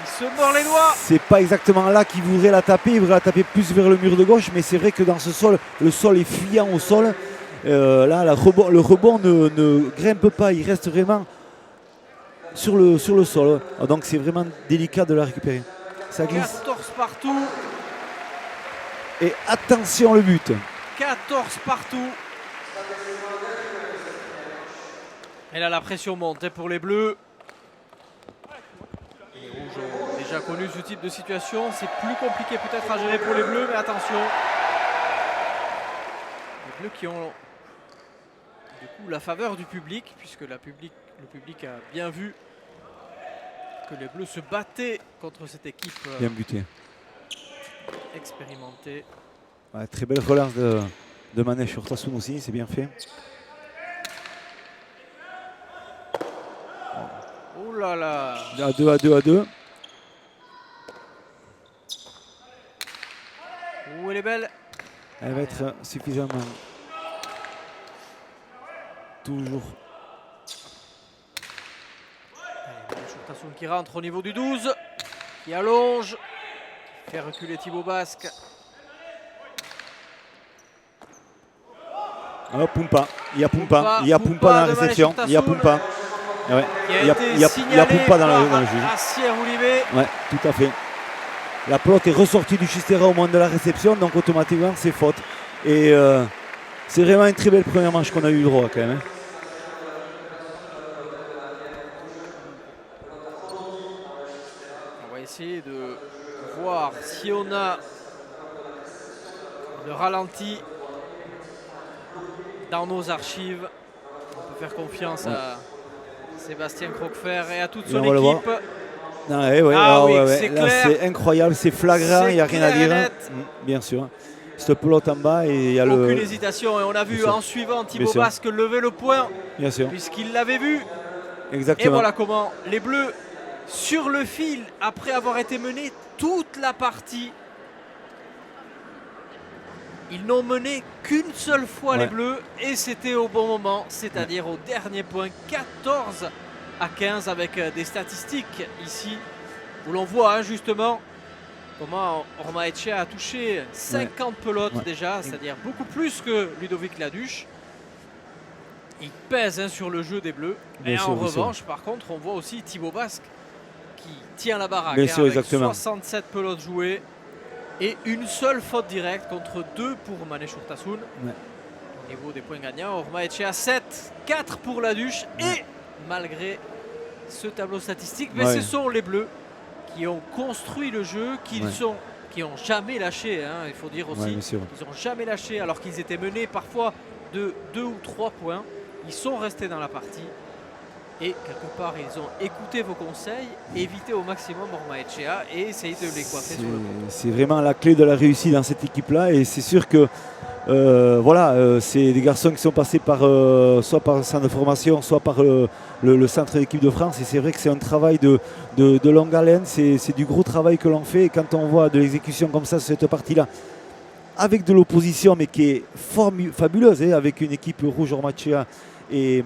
Il se mord les doigts. C'est pas exactement là qu'il voudrait la taper. Il voudrait la taper plus vers le mur de gauche, mais c'est vrai que dans ce sol, le sol est fuyant au sol. Là, le rebond ne grimpe pas. Il reste vraiment sur le sol. Donc c'est vraiment délicat de la récupérer. Ça glisse. 14 partout. Et attention le but. 14 partout. Et là la pression monte pour les Bleus. Les Rouges ont déjà connu ce type de situation. C'est plus compliqué peut-être à gérer pour les Bleus, mais attention. Les Bleus qui ont du coup la faveur du public, puisque le public a bien vu que les Bleus se battaient contre cette équipe bien buté. Expérimentée. Ouais, très belle relance de Manèche Urtasun aussi, c'est bien fait. Oh là là. À 2. Oh, elle est belle. Elle va être suffisamment. Toujours. Tassoun qui rentre au niveau du 12, qui allonge, qui fait reculer Thibaut Basque. Oh, Pumpa. Il y a Pumpa dans la réception. Il y a Pumpa. Ouais. Il y a Pumpa dans le jeu. Ouais, tout à fait. La pelote est ressortie du Chistera au moment de la réception, donc automatiquement c'est faute. Et c'est vraiment une très belle première manche qu'on a eu le droit quand même. On va essayer de voir si on a le ralenti dans nos archives. On peut faire confiance à Sébastien Croquefer et à toute son équipe. C'est incroyable, c'est flagrant, il n'y a rien à dire. Bien sûr. Cette pelote en bas et il y a aucune hésitation. Et on a vu en suivant Thibaut Basque lever le point, puisqu'il l'avait vu. Exactement. Et voilà comment les Bleus, sur le fil, après avoir été menés toute la partie, ils n'ont mené qu'une seule fois les Bleus, et c'était au bon moment, c'est-à-dire au dernier point, 14-15, avec des statistiques ici où l'on voit justement comment Ormaechea a touché 50 pelotes déjà, c'est-à-dire beaucoup plus que Ludovic Laduche. Il pèse sur le jeu des Bleus. Et en revanche, par contre, on voit aussi Thibaut Basque qui tient la baraque avec 67 pelotes jouées et une seule faute directe contre 2 pour Manèche Urtasun. Au niveau des points gagnants, Ormaechea 7, 4 pour Laduche. Et malgré ce tableau statistique, mais ce sont les Bleus qui ont construit le jeu, qui n'ont jamais lâché. Il faut dire aussi qu'ils n'ont jamais lâché alors qu'ils étaient menés parfois de 2 ou 3 points. Ils sont restés dans la partie et quelque part ils ont écouté vos conseils, évité au maximum Ormaechea et essayé de les coiffer sur le compte. C'est vraiment la clé de la réussite dans cette équipe-là et c'est sûr que c'est des garçons qui sont passés soit par le centre de formation, soit par le centre d'équipe de France et c'est vrai que c'est un travail de longue haleine, c'est du gros travail que l'on fait et quand on voit de l'exécution comme ça sur cette partie-là, avec de l'opposition mais qui est fabuleuse, avec une équipe rouge Ormaechea et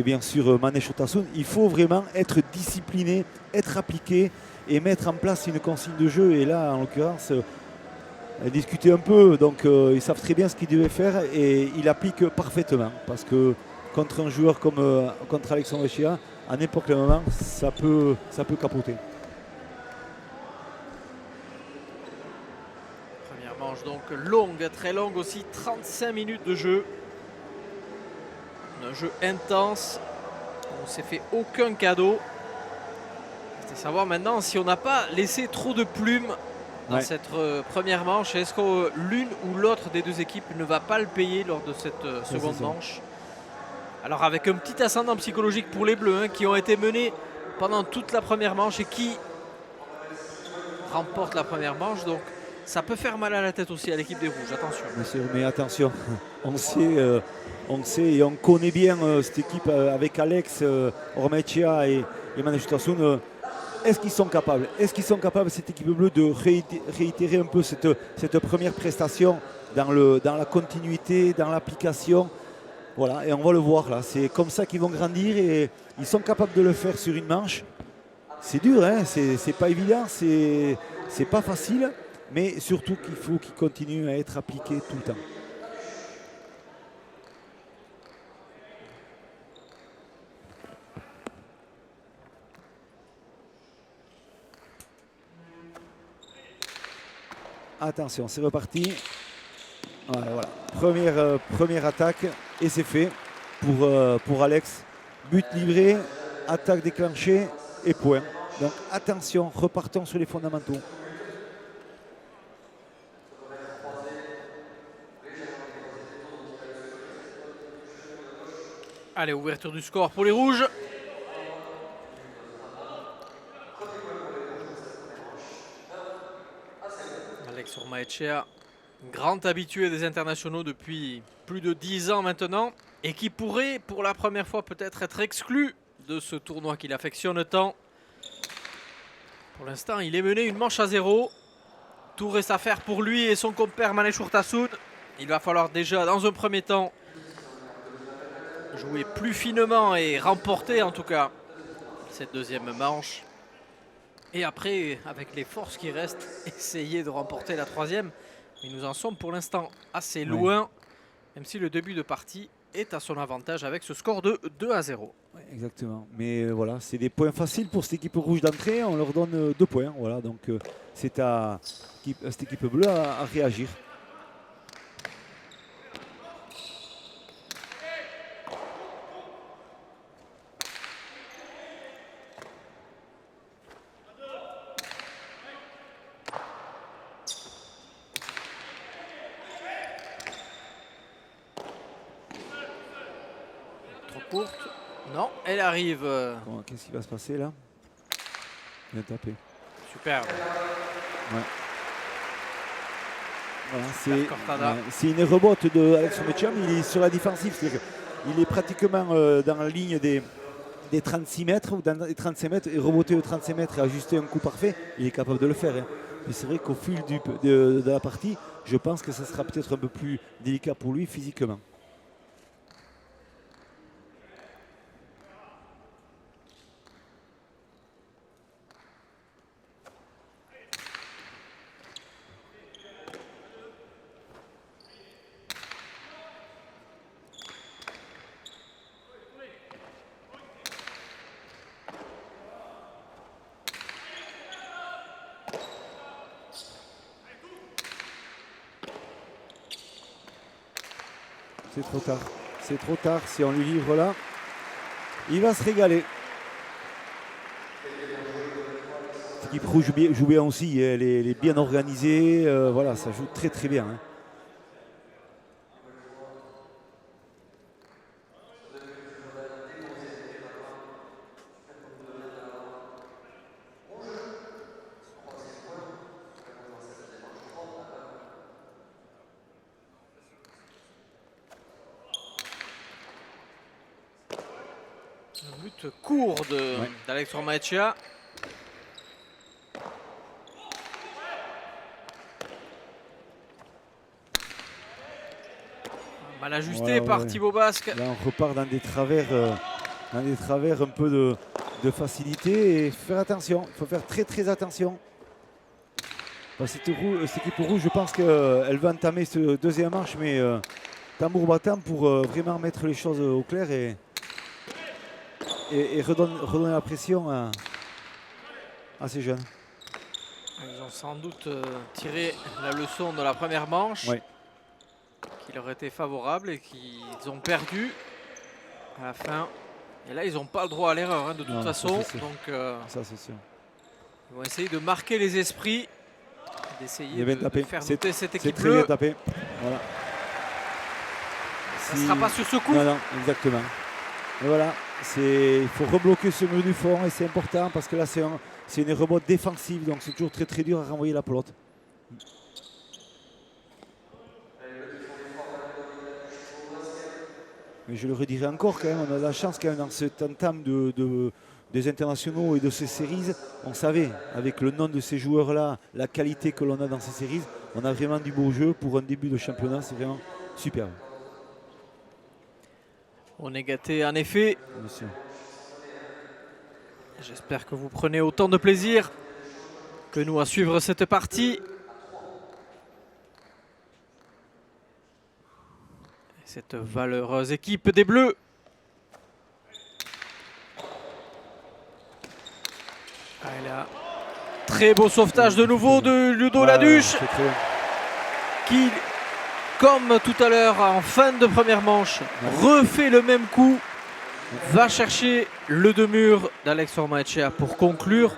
bien sûr Manèche Urtasun, il faut vraiment être discipliné, être appliqué et mettre en place une consigne de jeu. Et là, en l'occurrence, discuter un peu, donc ils savent très bien ce qu'ils devaient faire et ils appliquent parfaitement. Parce que contre un joueur comme contre Alexandre Echea, à n'importe quel moment, ça peut capoter. Première manche donc longue, très longue aussi, 35 minutes de jeu. Un jeu intense, on ne s'est fait aucun cadeau. C'est savoir maintenant si on n'a pas laissé trop de plumes dans cette première manche. Est-ce que l'une ou l'autre des deux équipes ne va pas le payer lors de cette seconde manche? Alors avec un petit ascendant psychologique pour les Bleus hein, qui ont été menés pendant toute la première manche et qui remportent la première manche. Donc ça peut faire mal à la tête aussi à l'équipe des Rouges, attention. Bien sûr, mais attention, on sait et on connaît bien cette équipe avec Alex, Ormaechea et Maneshutasun. Est-ce qu'ils sont capables cette équipe bleue, de réitérer un peu cette première prestation dans la continuité, dans l'application? Voilà, et on va le voir là. C'est comme ça qu'ils vont grandir et ils sont capables de le faire sur une manche. C'est dur, hein, c'est pas évident, c'est pas facile, mais surtout qu'il faut qu'ils continuent à être appliqués tout le temps. Attention, c'est reparti. Voilà. Première attaque et c'est fait pour Alex. But livré, attaque déclenchée et point. Donc attention, repartons sur les fondamentaux. Allez, ouverture du score pour les Rouges. Alex Ormaechea, grand habitué des internationaux depuis plus de 10 ans maintenant, et qui pourrait pour la première fois peut-être être exclu de ce tournoi qu'il affectionne tant. Pour l'instant, il est mené une manche à 0. Tout reste à faire pour lui et son compère Manesh Urtasun. Il va falloir déjà, dans un premier temps, jouer plus finement et remporter en tout cas cette deuxième manche. Et après, avec les forces qui restent, essayer de remporter la troisième. Mais nous en sommes pour l'instant assez loin, même si le début de partie est à son avantage avec ce score de 2-0. Ouais, exactement. Mais voilà, c'est des points faciles pour cette équipe rouge d'entrée. On leur donne 2 points. Voilà, donc c'est à cette équipe bleue à réagir. Courte. Non, elle arrive. Qu'est-ce qui va se passer là? Bien tapé. Superbe. Ouais. Voilà, c'est une rebote de Alex Ormaechea, mais il est sur la défensive. Il est pratiquement dans la ligne des 36 mètres ou dans les 35 mètres et reboter aux 35 mètres et ajuster un coup parfait. Il est capable de le faire. Hein. Mais c'est vrai qu'au fil de la partie, je pense que ça sera peut-être un peu plus délicat pour lui physiquement. C'est trop tard. C'est trop tard. Si on lui livre là, il va se régaler. L'équipe rouge joue bien aussi. Elle est bien organisée. Voilà, ça joue très très bien. Hein. Un but court d'Alex Ormaechea. Mal ajusté par Thibaut Basque. Là, on repart dans des travers un peu de facilité. Et faire attention. Il faut faire très très attention. Cette équipe rouge, je pense qu'elle va entamer ce deuxième manche, mais tambour battant pour vraiment mettre les choses au clair et redonner la pression à ces jeunes. Ils ont sans doute tiré la leçon de la première manche qui leur était favorable et qu'ils ont perdu à la fin. Et là, ils n'ont pas le droit à l'erreur de toute façon. Ça, c'est sûr. Ils vont essayer de marquer les esprits, Il d'essayer est bien de tapé. faire C'est douter cette c'est équipe très bien bleue. tapé. Voilà. Ça ne sera pas sur ce coup. Non, non, exactement. Et voilà, il faut rebloquer ce mur du fond et c'est important parce que là c'est une rebote défensive, donc c'est toujours très très dur à renvoyer la pelote. Mais je le redirai encore quand même, on a de la chance quand même dans cette entame des internationaux et de ces séries. On savait, avec le nom de ces joueurs-là, la qualité que l'on a dans ces séries, on a vraiment du beau jeu pour un début de championnat, c'est vraiment superbe. On est gâté en effet. Bien sûr. J'espère que vous prenez autant de plaisir que nous à suivre cette partie. Cette valeureuse équipe des Bleus. Ah, et là, très beau sauvetage de nouveau de Ludo Laduche, c'est très bien. qui, comme tout à l'heure en fin de première manche, refait le même coup, va chercher le deux-murs d'Alex Ormaechea pour conclure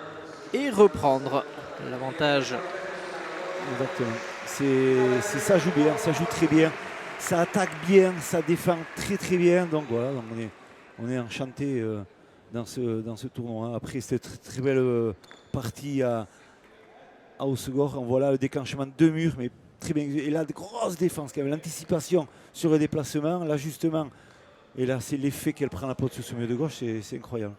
et reprendre l'avantage. Exactement. Ça joue bien, ça joue très bien, ça attaque bien, ça défend très très bien. Donc voilà, donc on est enchanté dans ce tournoi. Après cette très belle partie à Hossegor, on voit là le déclenchement de deux murs, mais très bien. Et là, de grosses défenses, quand même, l'anticipation sur le déplacement, l'ajustement. Et là, c'est l'effet qu'elle prend la pote sur ce mur de gauche, c'est incroyable.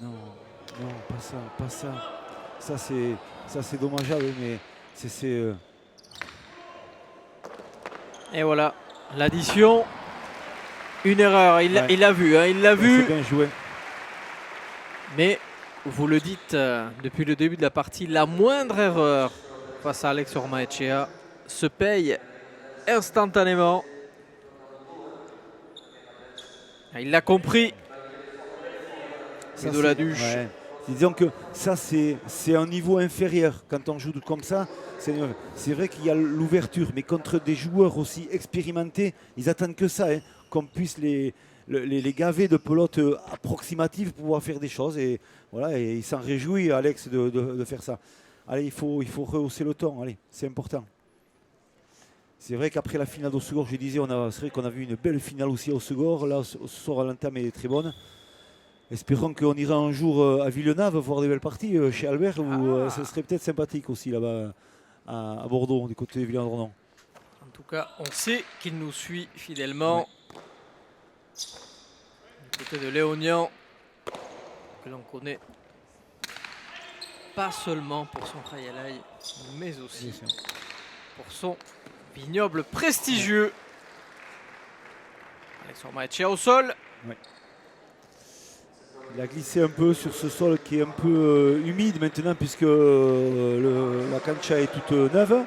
Non, pas ça. Ça c'est dommageable, mais c'est. Et voilà, l'addition. Une erreur, il l'a vu, hein, il l'a vu. C'est bien joué. Mais vous le dites depuis le début de la partie, la moindre erreur face à Alex Ormaechea se paye instantanément. Il l'a compris. Ludo Laduche. Ouais. Disons que ça, c'est un niveau inférieur. Quand on joue comme ça, c'est vrai qu'il y a l'ouverture, mais contre des joueurs aussi expérimentés, ils attendent que ça, hein, qu'on puisse les gaver de pelotes approximatives pour pouvoir faire des choses. Et voilà, et il s'en réjouit, Alex, de faire ça. Allez, il faut rehausser le ton, allez, c'est important. C'est vrai qu'après la finale d'Hossegor, je disais, c'est vrai qu'on a vu une belle finale aussi à Hossegor. Là, ce soir, l'entame est très bonne. Espérons qu'on ira un jour à Villeneuve voir des belles parties chez Albert, où ce serait peut-être sympathique aussi là-bas à Bordeaux, du côté de Villeneuve. En tout cas, on sait qu'il nous suit fidèlement. Ouais. Du côté de Léognan, que l'on connaît pas seulement pour son Khayalay, mais aussi pour son vignoble prestigieux. Alex Ormaechea au sol. Ouais. Il a glissé un peu sur ce sol qui est un peu humide maintenant puisque la cancha est toute neuve.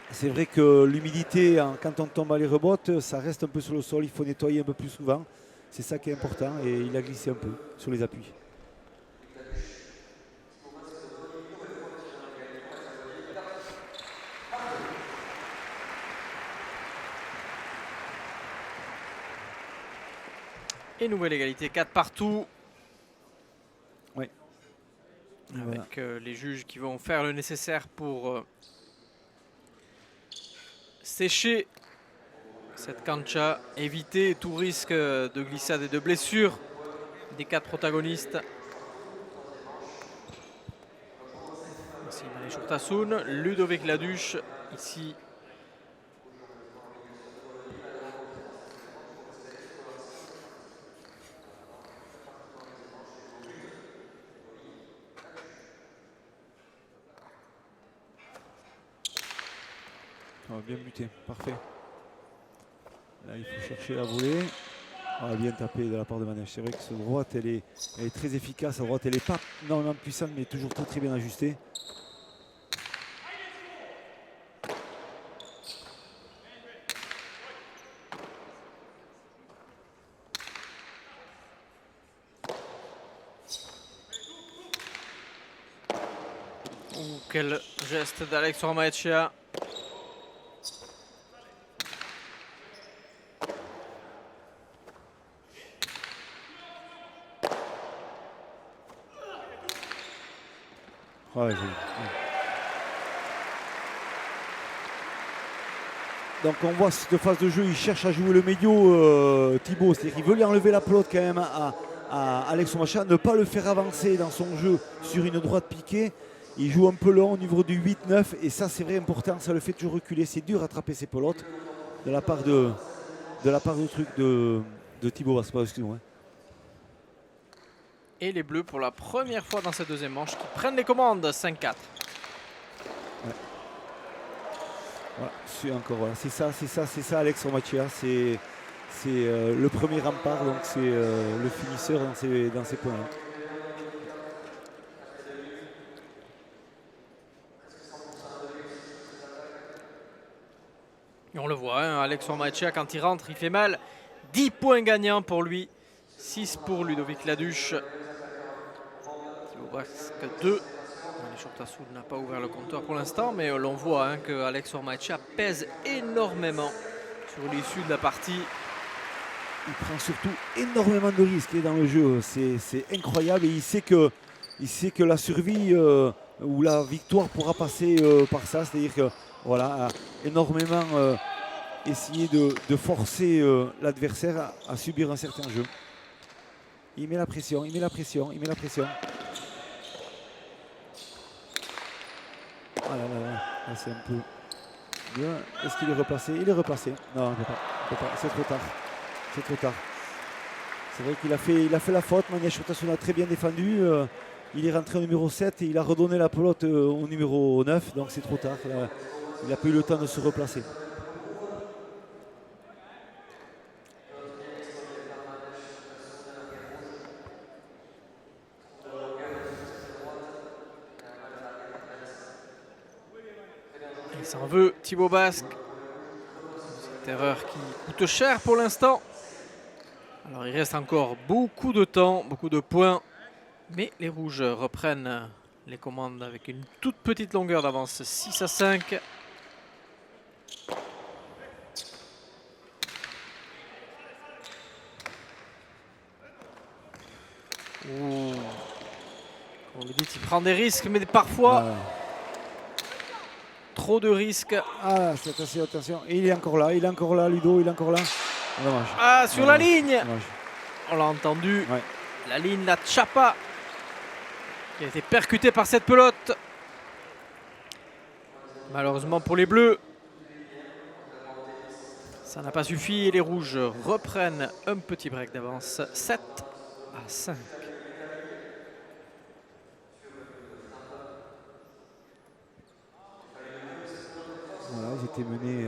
C'est vrai que l'humidité, quand on tombe à les rebottes, ça reste un peu sur le sol. Il faut nettoyer un peu plus souvent. C'est ça qui est important et il a glissé un peu sur les appuis. Et nouvelle égalité, 4 partout. Oui. Avec les juges qui vont faire le nécessaire pour sécher cette cancha, éviter tout risque de glissade et de blessure des 4 protagonistes. Ici Manechour Tassoun, Ludovic Laduche, ici bien buté, parfait. Là, il faut chercher la volée. Bien tapé de la part de Manège. C'est vrai que cette droite, elle est très efficace. La droite, elle n'est pas normalement puissante, mais toujours très très bien ajustée. quel geste d'Alex Ormaechea. Ouais, donc on voit cette phase de jeu, il cherche à jouer le médio Thibaut, c'est-à-dire qu'il veut lui enlever la pelote quand même à Alex Ormaechea, ne pas le faire avancer dans son jeu sur une droite piquée. Il joue un peu long au niveau du 8-9 et ça c'est vrai important, ça le fait toujours reculer, c'est dur à attraper ses pelotes de la part de Thibaut Vaspa, excuse-moi. Et les Bleus pour la première fois dans cette deuxième manche qui prennent les commandes, 5-4. Ouais. Voilà, c'est ça Alex Ormaechea, c'est le premier rempart, donc c'est le finisseur dans ces points-là. Et on le voit, hein, Alex Ormaechea quand il rentre, il fait mal. 10 points gagnants pour lui, 6 pour Ludovic Laduche. Thibaut Basque 2. Manesh Urtasun n'a pas ouvert le compteur pour l'instant, mais l'on voit hein, que Alex Ormaechea pèse énormément sur l'issue de la partie. Il prend surtout énormément de risques dans le jeu, c'est incroyable et il sait que la survie ou la victoire pourra passer par ça, c'est-à-dire que voilà, énormément essayer de forcer l'adversaire à subir un certain jeu. Il met la pression, il met la pression, il met la pression. Ah là là, là c'est un peu bien. Est-ce qu'il est repassé? Il est repassé. Non, il ne peut pas. C'est trop tard. C'est trop tard. C'est vrai qu'il a fait la faute. Manesh Urtasun a très bien défendu. Il est rentré au numéro 7 et il a redonné la pelote au numéro 9. Donc c'est trop tard. Là, il n'a pas eu le temps de se replacer. Il s'en veut, Thibaut Basque. Cette erreur qui coûte cher pour l'instant. Alors il reste encore beaucoup de temps, beaucoup de points. Mais les Rouges reprennent les commandes avec une toute petite longueur d'avance, 6-5. Ouh. Comme vous dites, il prend des risques, mais parfois trop de risques. Ah, attention, attention. Et il est encore là, Ludo, il est encore là. Dommage. Ah, sur la ligne. Dommage. On l'a entendu. Ouais. La ligne, la Chapa, qui a été percutée par cette pelote. Malheureusement pour les Bleus, ça n'a pas suffi et les Rouges reprennent un petit break d'avance, 7-5. Voilà, ils étaient menés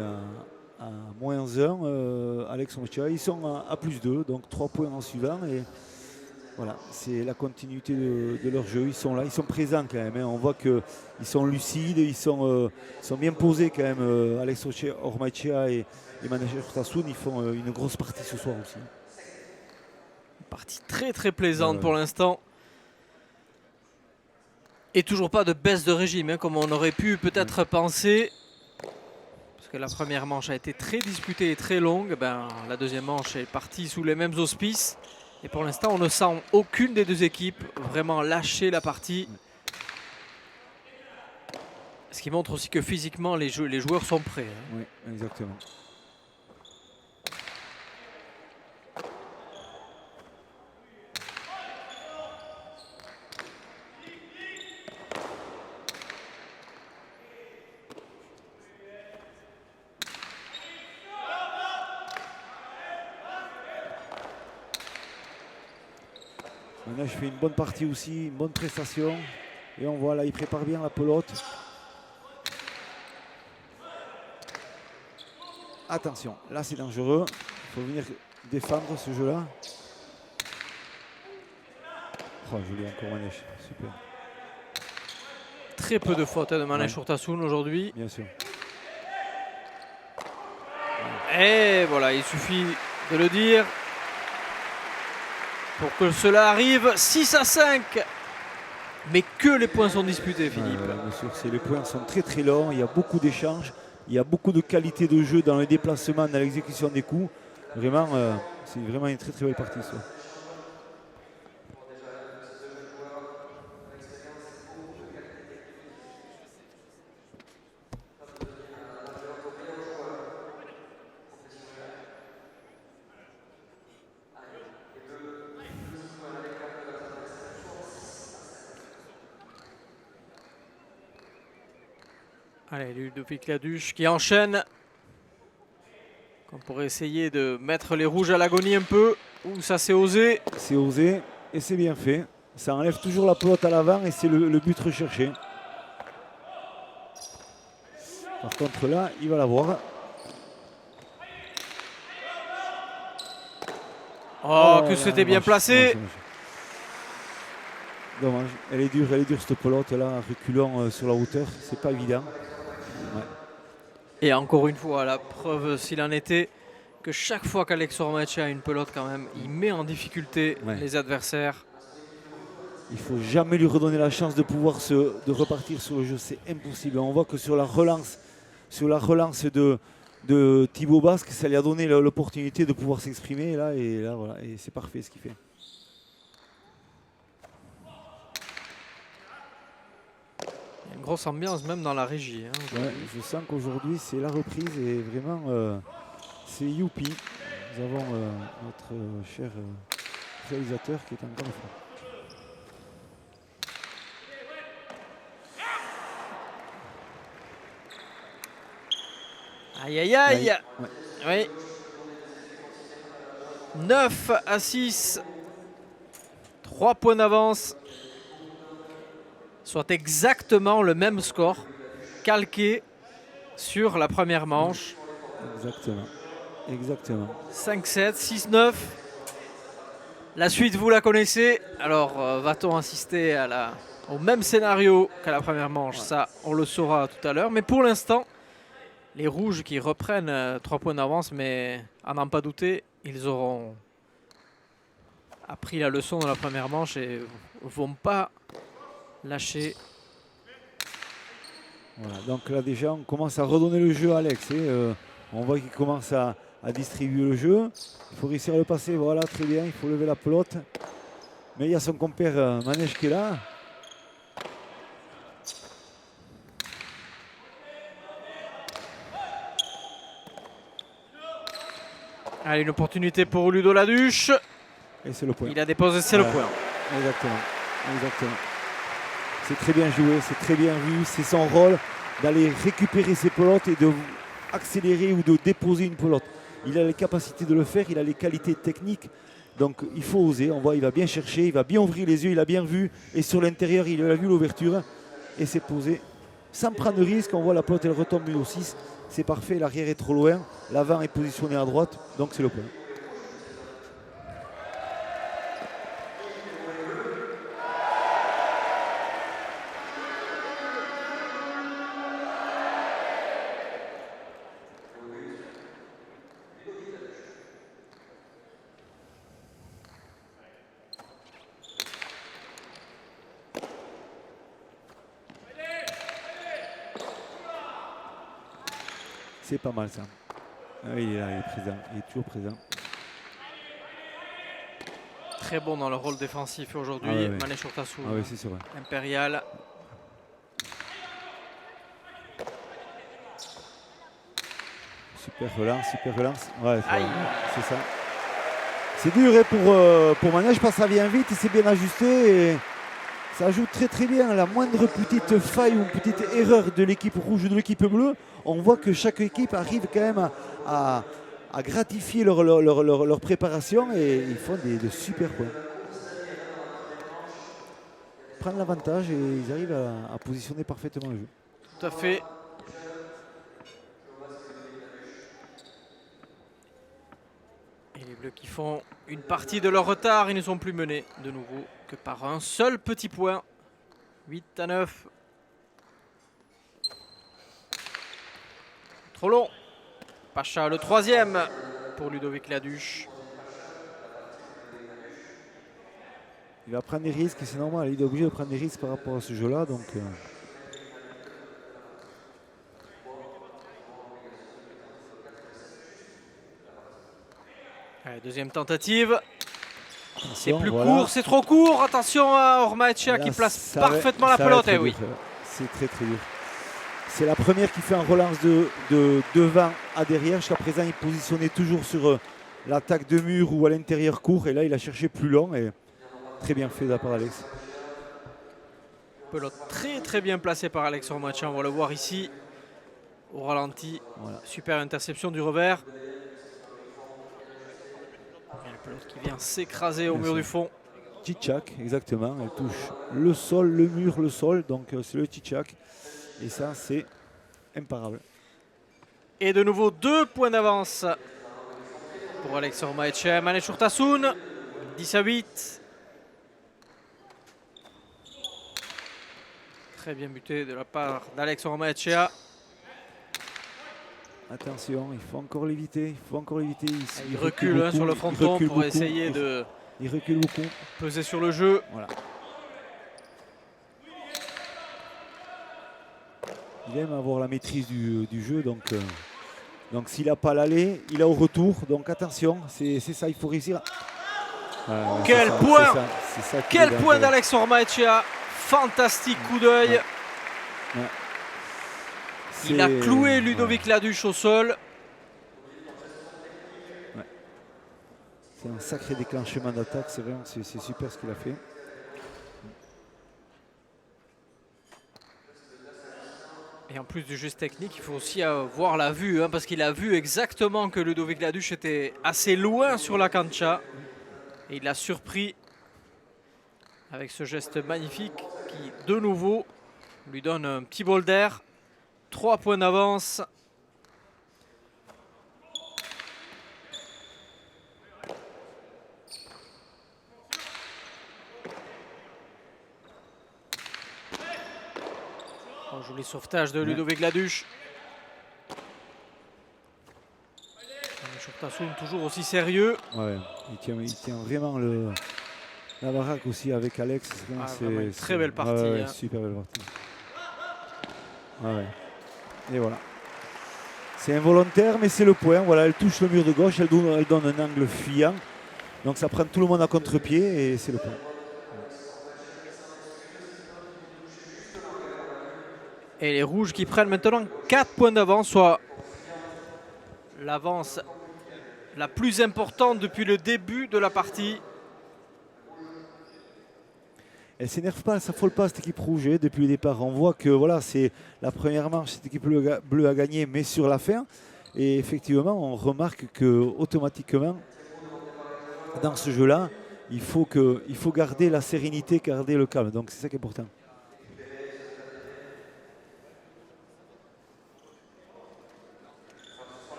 à -1, Alex Ormaechea. Ils sont à +2, donc 3 points en suivant. Et voilà, c'est la continuité de leur jeu. Ils sont là, ils sont présents quand même. Hein. On voit qu'ils sont lucides, ils sont bien posés quand même. Alex Ormaechea et Manesh Urtasun, ils font une grosse partie ce soir aussi. Une partie très plaisante pour l'instant. Et toujours pas de baisse de régime, hein, comme on aurait pu peut-être penser. Parce que la première manche a été très disputée et très longue. Ben, la deuxième manche est partie sous les mêmes auspices. Et pour l'instant, on ne sent aucune des deux équipes vraiment lâcher la partie. Ce qui montre aussi que physiquement, les joueurs sont prêts. Hein. Oui, exactement. Manesh fait une bonne partie aussi, une bonne prestation. Et on voit là, il prépare bien la pelote. Attention, là c'est dangereux. Il faut venir défendre ce jeu-là. Oh, joli encore Manesh, super. Très peu de fautes de Manesh Urtasun aujourd'hui. Bien sûr. Et voilà, il suffit de le dire pour que cela arrive. 6-5. Mais que les points sont disputés, Philippe. Bien sûr, les points sont très très longs, il y a beaucoup d'échanges, il y a beaucoup de qualité de jeu dans le déplacement, dans l'exécution des coups. Vraiment, c'est vraiment une très très belle partie. Ça. Allez, Ludovic Laduche qui enchaîne. On pourrait essayer de mettre les rouges à l'agonie un peu. Ouh, ça c'est osé. C'est osé et c'est bien fait. Ça enlève toujours la pelote à l'avant et c'est le but recherché. Par contre là, il va l'avoir. Oh, que c'était bien placé. Dommage. Elle est dure cette pelote là, reculant sur la hauteur. C'est pas évident. Ouais. Et encore une fois, la preuve s'il en était, que chaque fois qu'Alex Ormaechea a une pelote quand même, il met en difficulté les adversaires. Il ne faut jamais lui redonner la chance de pouvoir de repartir sur le jeu, c'est impossible. On voit que sur la relance de Thibaut Basque, ça lui a donné l'opportunité de pouvoir s'exprimer. Et là, voilà, et c'est parfait ce qu'il fait. Il y a une grosse ambiance même dans la régie. Hein, je sens qu'aujourd'hui c'est la reprise et vraiment c'est youpi. Nous avons notre cher réalisateur qui est encore une fois. Aïe aïe aïe. Oui. 9-6. 3 points d'avance. Soit exactement le même score calqué sur la première manche. Exactement. 5-7, 6-9. La suite, vous la connaissez. Alors, va-t-on assister au même scénario qu'à la première manche? Ça, on le saura tout à l'heure. Mais pour l'instant, les rouges qui reprennent 3 points d'avance, mais à n'en pas douter, ils auront appris la leçon de la première manche et ne vont pas lâcher. Voilà, donc là déjà, on commence à redonner le jeu à Alex. On voit qu'il commence à distribuer le jeu. Il faut réussir à le passer. Voilà, très bien. Il faut lever la pelote. Mais il y a son compère Manège qui est là. Allez, une opportunité pour Ludo Laduche. Et c'est le point. Il a déposé, c'est le point. Exactement. C'est très bien joué, c'est très bien vu. C'est son rôle d'aller récupérer ses pelotes et de accélérer ou de déposer une pelote. Il a les capacités de le faire, il a les qualités techniques. Donc il faut oser. On voit, il va bien chercher, il va bien ouvrir les yeux, il a bien vu. Et sur l'intérieur, il a vu l'ouverture et s'est posé. Sans prendre de risque, on voit la pelote, elle retombe au 6. C'est parfait, l'arrière est trop loin. L'avant est positionné à droite, donc c'est le point. C'est pas mal ça. Il est là, il est présent, il est toujours présent. Très bon dans le rôle défensif aujourd'hui, Manège Urtasun. Ah oui, c'est sûr. Impérial. Super relance. Ouais, c'est ça. C'est dur pour Manège parce que ça vient vite, il s'est bien ajusté et ça joue très très bien. La moindre petite faille ou petite erreur de l'équipe rouge ou de l'équipe bleue, on voit que chaque équipe arrive quand même à gratifier leur préparation et ils font de super points. Ils prennent l'avantage et ils arrivent à positionner parfaitement le jeu. Tout à fait. Et les Bleus qui font une partie de leur retard, ils ne sont plus menés de nouveau que par un seul petit point. 8-9. Trop long. Pacha, le troisième pour Ludovic Laduche. Il va prendre des risques, c'est normal. Il est obligé de prendre des risques par rapport à ce jeu-là. Donc, Allez, deuxième tentative. C'est plus voilà. court, c'est trop court. Attention à Ormaechea qui place parfaitement la pelote. Eh oui. C'est très très dur. C'est la première qui fait un relance de devant à derrière. Jusqu'à présent, il positionnait toujours sur l'attaque de mur ou à l'intérieur court. Et là, il a cherché plus long. Et très bien fait de la part d'Alex. Pelote très très bien placée par Alex Ormaechea. On va le voir ici au ralenti. Voilà. Super interception du revers. Et la pelote qui vient s'écraser au mur du fond. Tchitchak, exactement. Elle touche le sol, le mur, le sol. Donc c'est le tchitchak. Et ça, c'est imparable. Et de nouveau 2 points d'avance pour Alex Ormaechea. Maneshur Urtasun, 10-8. Très bien buté de la part d'Alex Ormaechea. Attention, il faut encore l'éviter. Il faut encore l'éviter. Il recule sur le fronton pour essayer de il recule beaucoup. Peser sur le jeu. Voilà. Il aime avoir la maîtrise du jeu. Donc s'il n'a pas l'aller, il a au retour. Donc attention, c'est ça, il faut réussir. Quel point! Quel point d'Alex Ormaechea! Fantastique coup d'œil. Ouais. Ouais. Il a cloué Ludovic Laduche au sol. Ouais. C'est un sacré déclenchement d'attaque, c'est vraiment c'est super ce qu'il a fait. Et en plus du geste technique, il faut aussi voir la vue, hein, parce qu'il a vu exactement que Ludovic Laduche était assez loin sur la cancha. Et il l'a surpris avec ce geste magnifique qui, de nouveau, lui donne un petit bol d'air. 3 points d'avance. Oh, joli sauvetage de Ludovic Laduche. Urtasun toujours aussi sérieux. Ouais, il tient vraiment la baraque aussi avec Alex. C'est une très belle partie. Ouais, super belle partie. Ouais. Et voilà. C'est involontaire, mais c'est le point. Voilà, elle touche le mur de gauche, elle donne un angle fuyant. Donc ça prend tout le monde à contre-pied et c'est le point. Et les rouges qui prennent maintenant 4 points d'avance, soit l'avance la plus importante depuis le début de la partie. Elle s'énerve pas, elle s'affole pas cette équipe rouge depuis le départ. On voit que voilà, c'est la première manche, cette équipe bleue a gagné, mais sur la fin. Et effectivement, on remarque que automatiquement, dans ce jeu-là, il faut garder la sérénité, garder le calme. Donc c'est ça qui est important.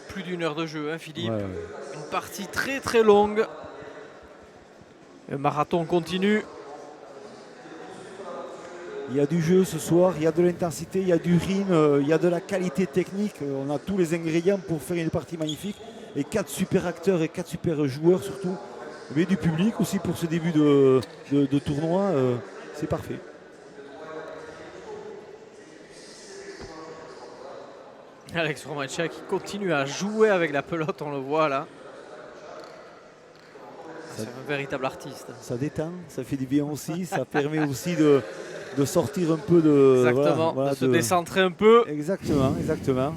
Plus d'une heure de jeu, hein, Philippe. Ouais. Une partie très très longue. Le marathon continue. Il y a du jeu ce soir, il y a de l'intensité, il y a du rythme, il y a de la qualité technique. On a tous les ingrédients pour faire une partie magnifique. Et 4 super acteurs et 4 super joueurs surtout. Mais du public aussi pour ce début de tournoi. C'est parfait. Alex Ormaechea qui continue à jouer avec la pelote, on le voit là. C'est un véritable artiste. Ça détend, ça fait du bien aussi, ça permet aussi de sortir un peu de... Exactement, de se décentrer un peu. Exactement, exactement.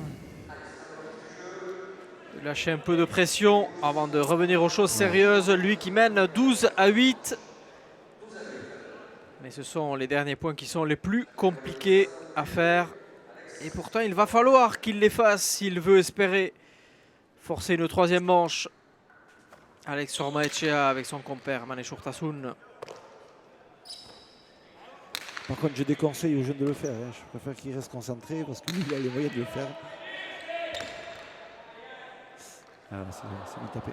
De lâcher un peu de pression avant de revenir aux choses sérieuses. Lui qui mène 12-8. Mais ce sont les derniers points qui sont les plus compliqués à faire. Et pourtant, il va falloir qu'il les fasse s'il veut espérer forcer une troisième manche. Alex Ormaechea avec son compère Maneshur Urtasun. Par contre, je déconseille aux jeunes de le faire. Hein. Je préfère qu'il reste concentré parce que lui, il a les moyens de le faire. Ah, c'est bien tapé.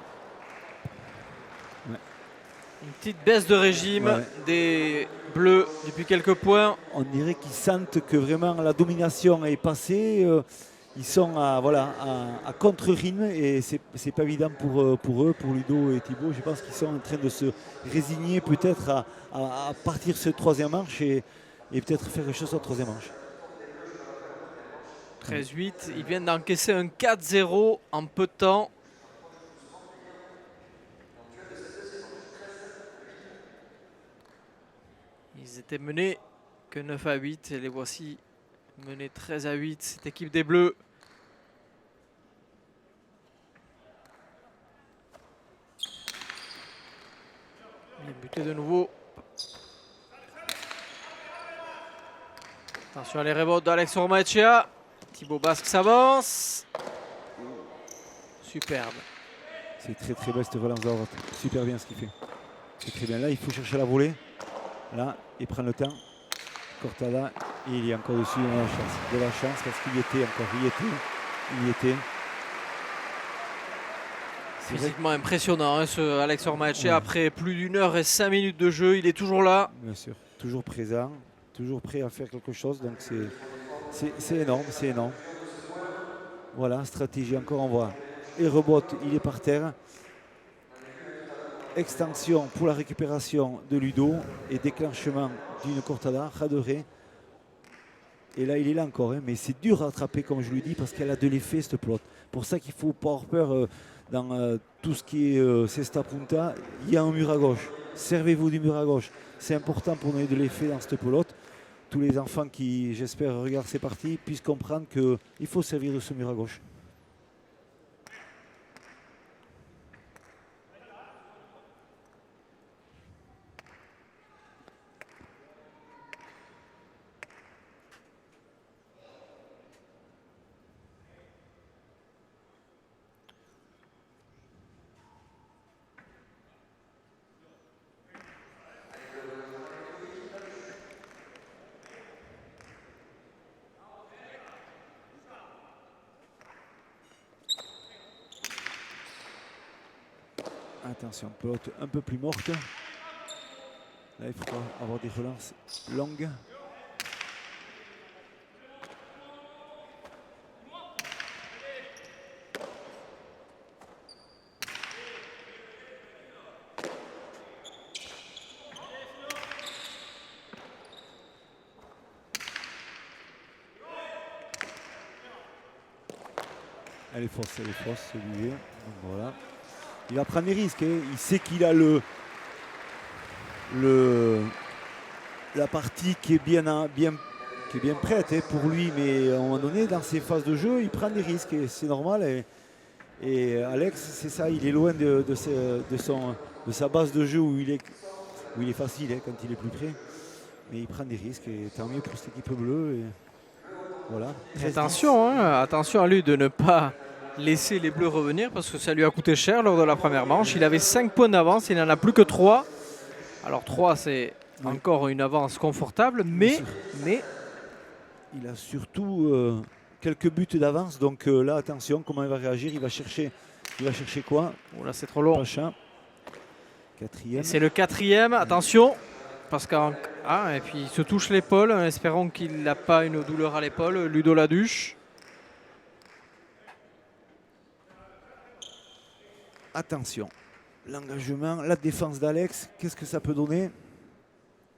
Ouais. Une petite baisse de régime Ouais. des Bleus depuis quelques points. On dirait qu'ils sentent que vraiment la domination est passée. Ils sont à contre-rythme et c'est pas évident pour eux, pour Ludo et Thibaut. Je pense qu'ils sont en train de se résigner peut-être à partir ce troisième manche et peut-être faire quelque chose au troisième manche. 13-8, ils viennent d'encaisser un 4-0 en peu de temps. Ils étaient menés que 9-8 et les voici menés 13-8, cette équipe des Bleus. Bien buté de nouveau. Attention à les rebotes d'Alex Ormaechea. Thibaut Basque s'avance. Superbe. C'est très très belle cette relance d'Horvat. Super bien ce qu'il fait. C'est très bien. Là, il faut chercher la volée. Là, il prend le temps. Cortada, et il est encore dessus. On a la chance. De la chance parce qu'il y était encore. Il y était. C'est vrai Physiquement impressionnant, hein, ce Alex Ormaechea. Ouais. Après plus d'1 h et 5 minutes de jeu, il est toujours là. bien sûr. Toujours présent. Toujours prêt à faire quelque chose. Donc c'est énorme. C'est énorme. Voilà, stratégie encore, on voit. Et rebote, il est par terre. Extension pour la récupération de Ludo et déclenchement d'une Cortada, Radoré. Et là, il est là encore, hein, mais c'est dur à attraper, comme je lui dis, parce qu'elle a de l'effet, cette pelote. Pour ça qu'il faut pas avoir peur dans tout ce qui est Cesta Punta. Il y a un mur à gauche. Servez-vous du mur à gauche. C'est important pour donner de l'effet dans cette pelote. Tous les enfants qui, j'espère, regardent ces parties puissent comprendre qu'il faut servir de ce mur à gauche. Attention, pelote un peu plus morte. Là, il faudra avoir des relances longues. Elle est fausse, Olivier. Donc voilà. Il va prendre des risques. Hein. Il sait qu'il a la partie qui est bien prête hein, pour lui, mais à un moment donné, dans ses phases de jeu, il prend des risques et c'est normal. Et Alex, c'est ça, il est loin de sa base de jeu où il est facile hein, quand il est plus près. Mais il prend des risques et tant mieux pour cette équipe bleue. Et voilà. Attention, hein, attention à lui de ne pas laisser les Bleus revenir parce que ça lui a coûté cher lors de la première manche. Il avait 5 points d'avance, il n'en a plus que 3. Alors 3, c'est encore une avance confortable, mais il a surtout quelques buts d'avance. Donc là, attention, comment il va réagir. Il va chercher quoi? Oh là, c'est trop long. Pachin. Quatrième. C'est le quatrième, attention. Parce et puis il se touche l'épaule, espérons qu'il n'a pas une douleur à l'épaule, Ludo Laduche. Attention, l'engagement, la défense d'Alex, qu'est-ce que ça peut donner?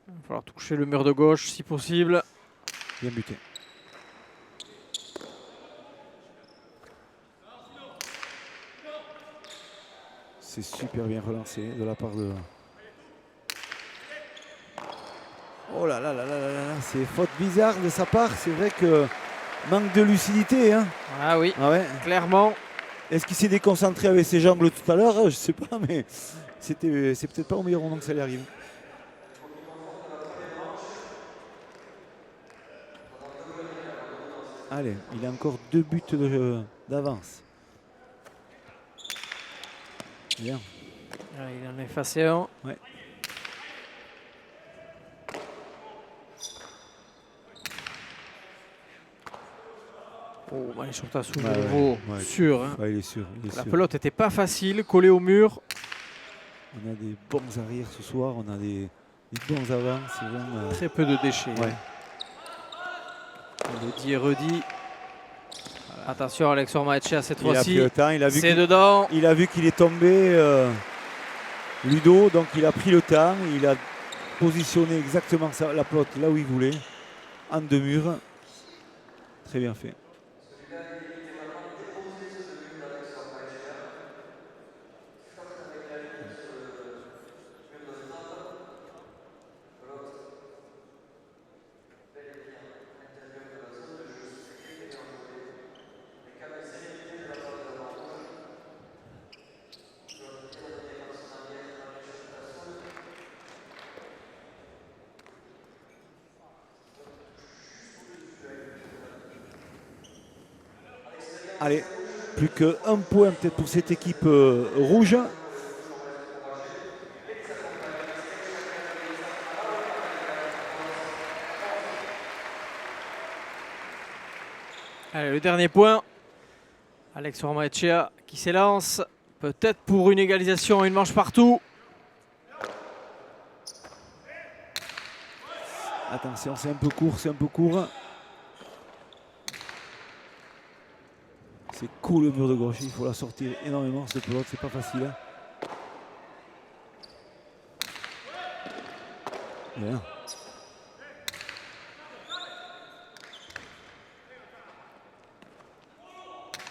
Il va falloir toucher le mur de gauche si possible. Bien buté. C'est super bien relancé de la part de... Oh là là là là là là, c'est faute bizarre de sa part. C'est vrai que manque de lucidité. Hein. Ah oui, ouais. Clairement. Est-ce qu'il s'est déconcentré avec ses jambes tout à l'heure? Je ne sais pas, mais c'est peut-être pas au meilleur moment que ça lui arrive. Allez, il a encore 2 buts d'avance. Bien. Il en a effacé un. Ouais. Oh, Manéchourta sous nouveau, sûr. Hein. Ouais, il est sûr. La pelote n'était pas facile, collée au mur. On a des bons arrières ce soir, on a des bons avants. C'est vraiment, Très peu de déchets. ouais. On le dit et redit. Attention, Alex Ormaechea cette Il a pris fois-ci. le temps, C'est dedans. il a vu qu'il est tombé, Ludo, donc il a pris le temps, il a positionné exactement la pelote là où il voulait, en deux murs. Très bien fait. Allez, plus qu'un point peut-être pour cette équipe rouge. Allez, le dernier point. Alex Ormaechea qui s'élance. Peut-être pour une égalisation, une manche partout. Attention, c'est un peu court, c'est un peu court. C'est court le mur de gauche, il faut la sortir énormément cette pelote, c'est pas facile. Bien.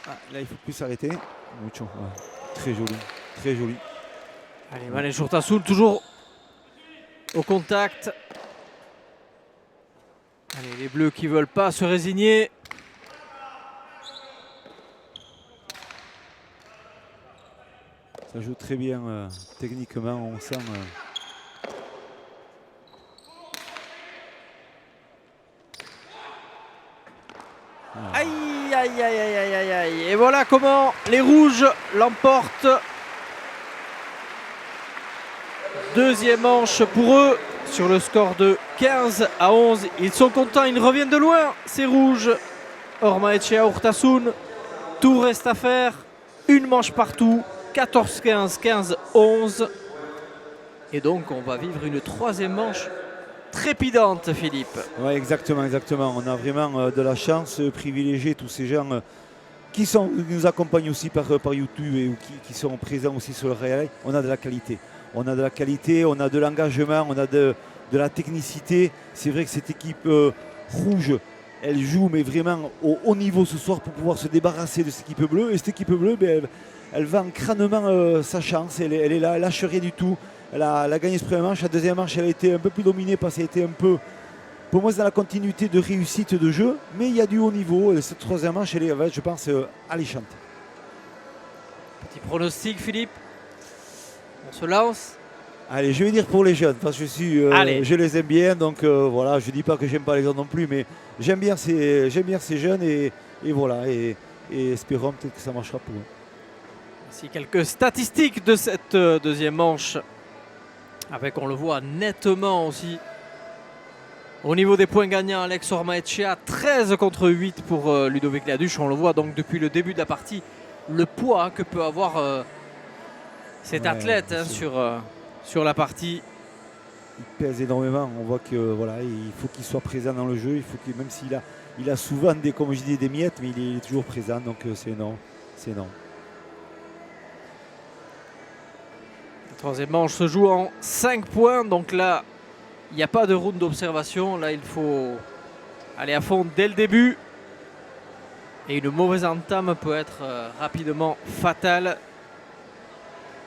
Ah, là il faut plus s'arrêter. Mucho, ouais. Très joli, très joli. Allez, Manesh Urtasun toujours au contact. Allez, les Bleus qui ne veulent pas se résigner. Ça joue très bien techniquement, on sent. Aïe, aïe, aïe, aïe, aïe, aïe, aïe. Et voilà comment les Rouges l'emportent. Deuxième manche pour eux sur le score de 15-11. Ils sont contents, ils reviennent de loin, ces Rouges. Ormaechea Urtasun, tout reste à faire. Une manche partout, 14-15, 15-11. Et donc on va vivre une troisième manche trépidante, Philippe. Oui, exactement, exactement. On a vraiment de la chance, privilégier tous ces gens qui nous accompagnent aussi par YouTube et qui sont présents aussi sur le réel. On a de la qualité. On a de la qualité, on a de l'engagement, on a de la technicité. C'est vrai que cette équipe rouge, elle joue mais vraiment au haut niveau ce soir pour pouvoir se débarrasser de cette équipe bleue. Et cette équipe bleue, elle va en crânement sa chance. Elle est là, elle lâche rien du tout. Elle a gagné ce premier manche. La deuxième manche, elle a été un peu plus dominée parce qu'elle a été un peu, pour moi, c'est dans la continuité de réussite de jeu. Mais il y a du haut niveau. Et cette troisième manche, elle est, je pense, alléchante. Petit pronostic, Philippe. On se lance. Allez, je vais dire pour les jeunes, parce que je les aime bien, donc voilà, je ne dis pas que j'aime pas les autres non plus, mais j'aime bien ces jeunes et voilà, et espérons peut-être que ça marchera pour eux. Voici quelques statistiques de cette deuxième manche, avec, on le voit nettement aussi, au niveau des points gagnants, Alex Ormaechea, 13 contre 8 pour Ludovic Laduche. On le voit donc depuis le début de la partie, le poids que peut avoir cet athlète sur la partie. Il pèse énormément. On voit que voilà, il faut qu'il soit présent dans le jeu. Il faut que, même s'il a souvent comme je dis, des miettes, mais il est toujours présent. Donc c'est énorme. C'est énorme. La troisième manche se joue en 5 points. Donc là, il n'y a pas de round d'observation. Là, il faut aller à fond dès le début. Et une mauvaise entame peut être rapidement fatale.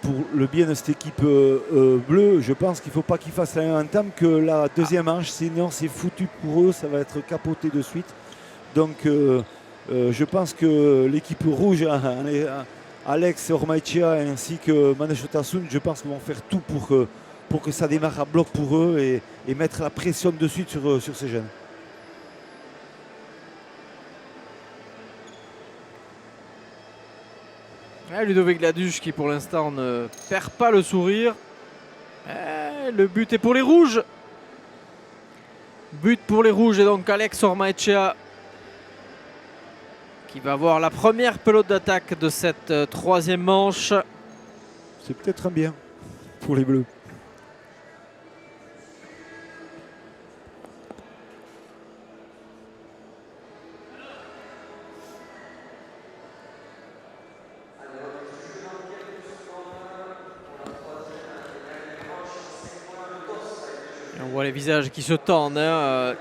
Pour le bien de cette équipe bleue, je pense qu'il ne faut pas qu'ils fassent la même entame que la deuxième manche, sinon c'est foutu pour eux, ça va être capoté de suite. Donc je pense que l'équipe rouge, Alex Ormaechea ainsi que Manesh Urtasun, je pense qu'ils vont faire tout pour que ça démarre à bloc pour eux et mettre la pression de suite sur ces jeunes. Ludovic Laduche qui pour l'instant ne perd pas le sourire. Le but est pour les Rouges. But pour les Rouges et donc Alex Ormaechea qui va avoir la première pelote d'attaque de cette troisième manche. C'est peut-être un bien. pour les Bleus. Et on voit les visages qui se tendent.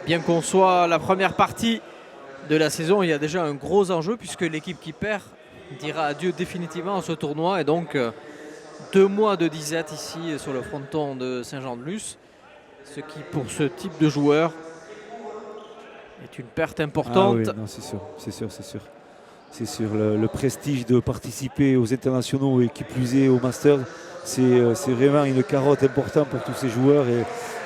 Bien qu'on soit la première partie de la saison, il y a déjà un gros enjeu puisque l'équipe qui perd dira adieu définitivement à ce tournoi. Et donc 2 mois de disette ici sur le fronton de Saint-Jean-de-Luz. Ce qui pour ce type de joueur est une perte importante. Ah oui, non, c'est sûr, c'est sûr, c'est sûr. C'est sûr, le prestige de participer aux internationaux et qui plus est au Masters, c'est vraiment une carotte importante pour tous ces joueurs.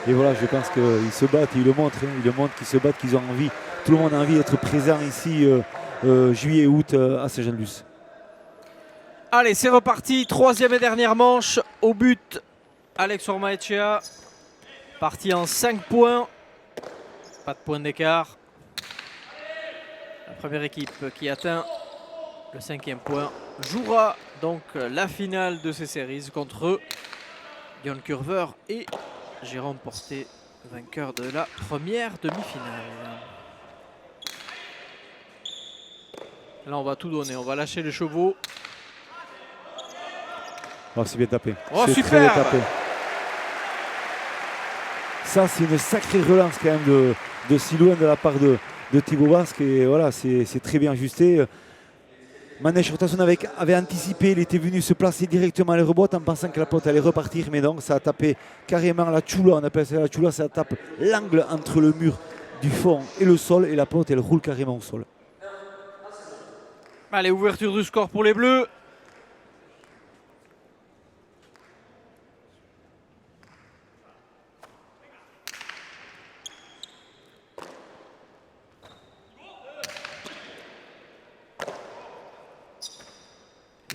Et voilà, je pense qu'ils se battent, ils le montrent, hein, ils le montrent qu'ils se battent, qu'ils ont envie. Tout le monde a envie d'être présent ici juillet et août à Saint-Jean-de-Luz. Allez, c'est reparti. 3e et dernière manche. Au but, Alex Ormaechea. Parti en 5 points. Pas de point d'écart. La première équipe qui atteint le 5e point jouera donc la finale de ces séries contre Jon Curver et Jérôme Porté, vainqueur de la première demi-finale. Là, on va tout donner. On va lâcher les chevaux. Oh, c'est bien tapé. Oh, c'est super! Très bien tapé. Ça, c'est une sacrée relance quand même de si loin de la part de Thibaut Basque. Et voilà, c'est très bien ajusté. Manège Rotation avait anticipé, il était venu se placer directement à les rebottes en pensant que la pote allait repartir, mais donc ça a tapé carrément la chula, on appelle ça la chula, ça tape l'angle entre le mur du fond et le sol, et la pote elle roule carrément au sol. Allez, ouverture du score pour les Bleus.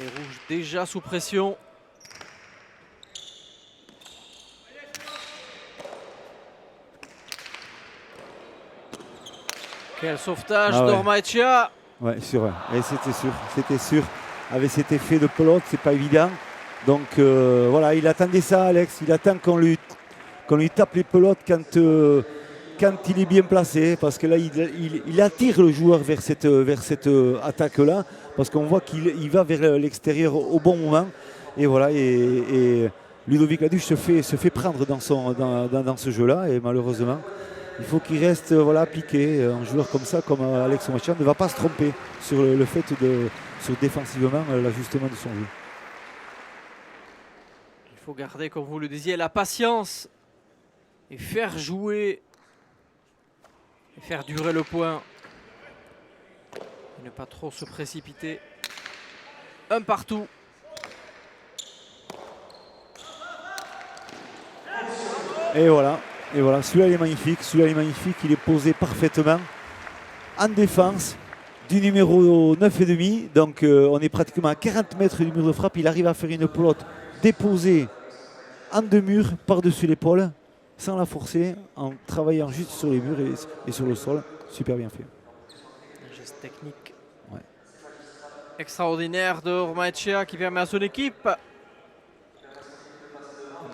Les Rouges déjà sous pression. Quel sauvetage d'Ormaechea. Ouais, sûr. Et c'était sûr. Avec cet effet de pelote, c'est pas évident. Donc voilà, il attendait ça, Alex. Il attend qu'on lui tape les pelotes quand il est bien placé, parce que là, il attire le joueur vers cette attaque-là, parce qu'on voit qu'il va vers l'extérieur au bon moment. Et voilà, et Ludovic Laduche se fait prendre dans ce jeu-là, et malheureusement, il faut qu'il reste appliqué. Un joueur comme ça, comme Alex Ormaechea, ne va pas se tromper sur le fait sur défensivement l'ajustement de son jeu. Il faut garder, comme vous le disiez, la patience et faire jouer et faire durer le point. Et ne pas trop se précipiter. Un partout. Et voilà, celui-là il est magnifique, il est posé parfaitement en défense du numéro 9,5. Donc on est pratiquement à 40 mètres du mur de frappe. Il arrive à faire une pelote déposée en 2 murs par-dessus l'épaule, sans la forcer, en travaillant juste sur les murs et sur le sol. Super bien fait. Un geste technique extraordinaire de Ormaechea qui permet à son équipe, en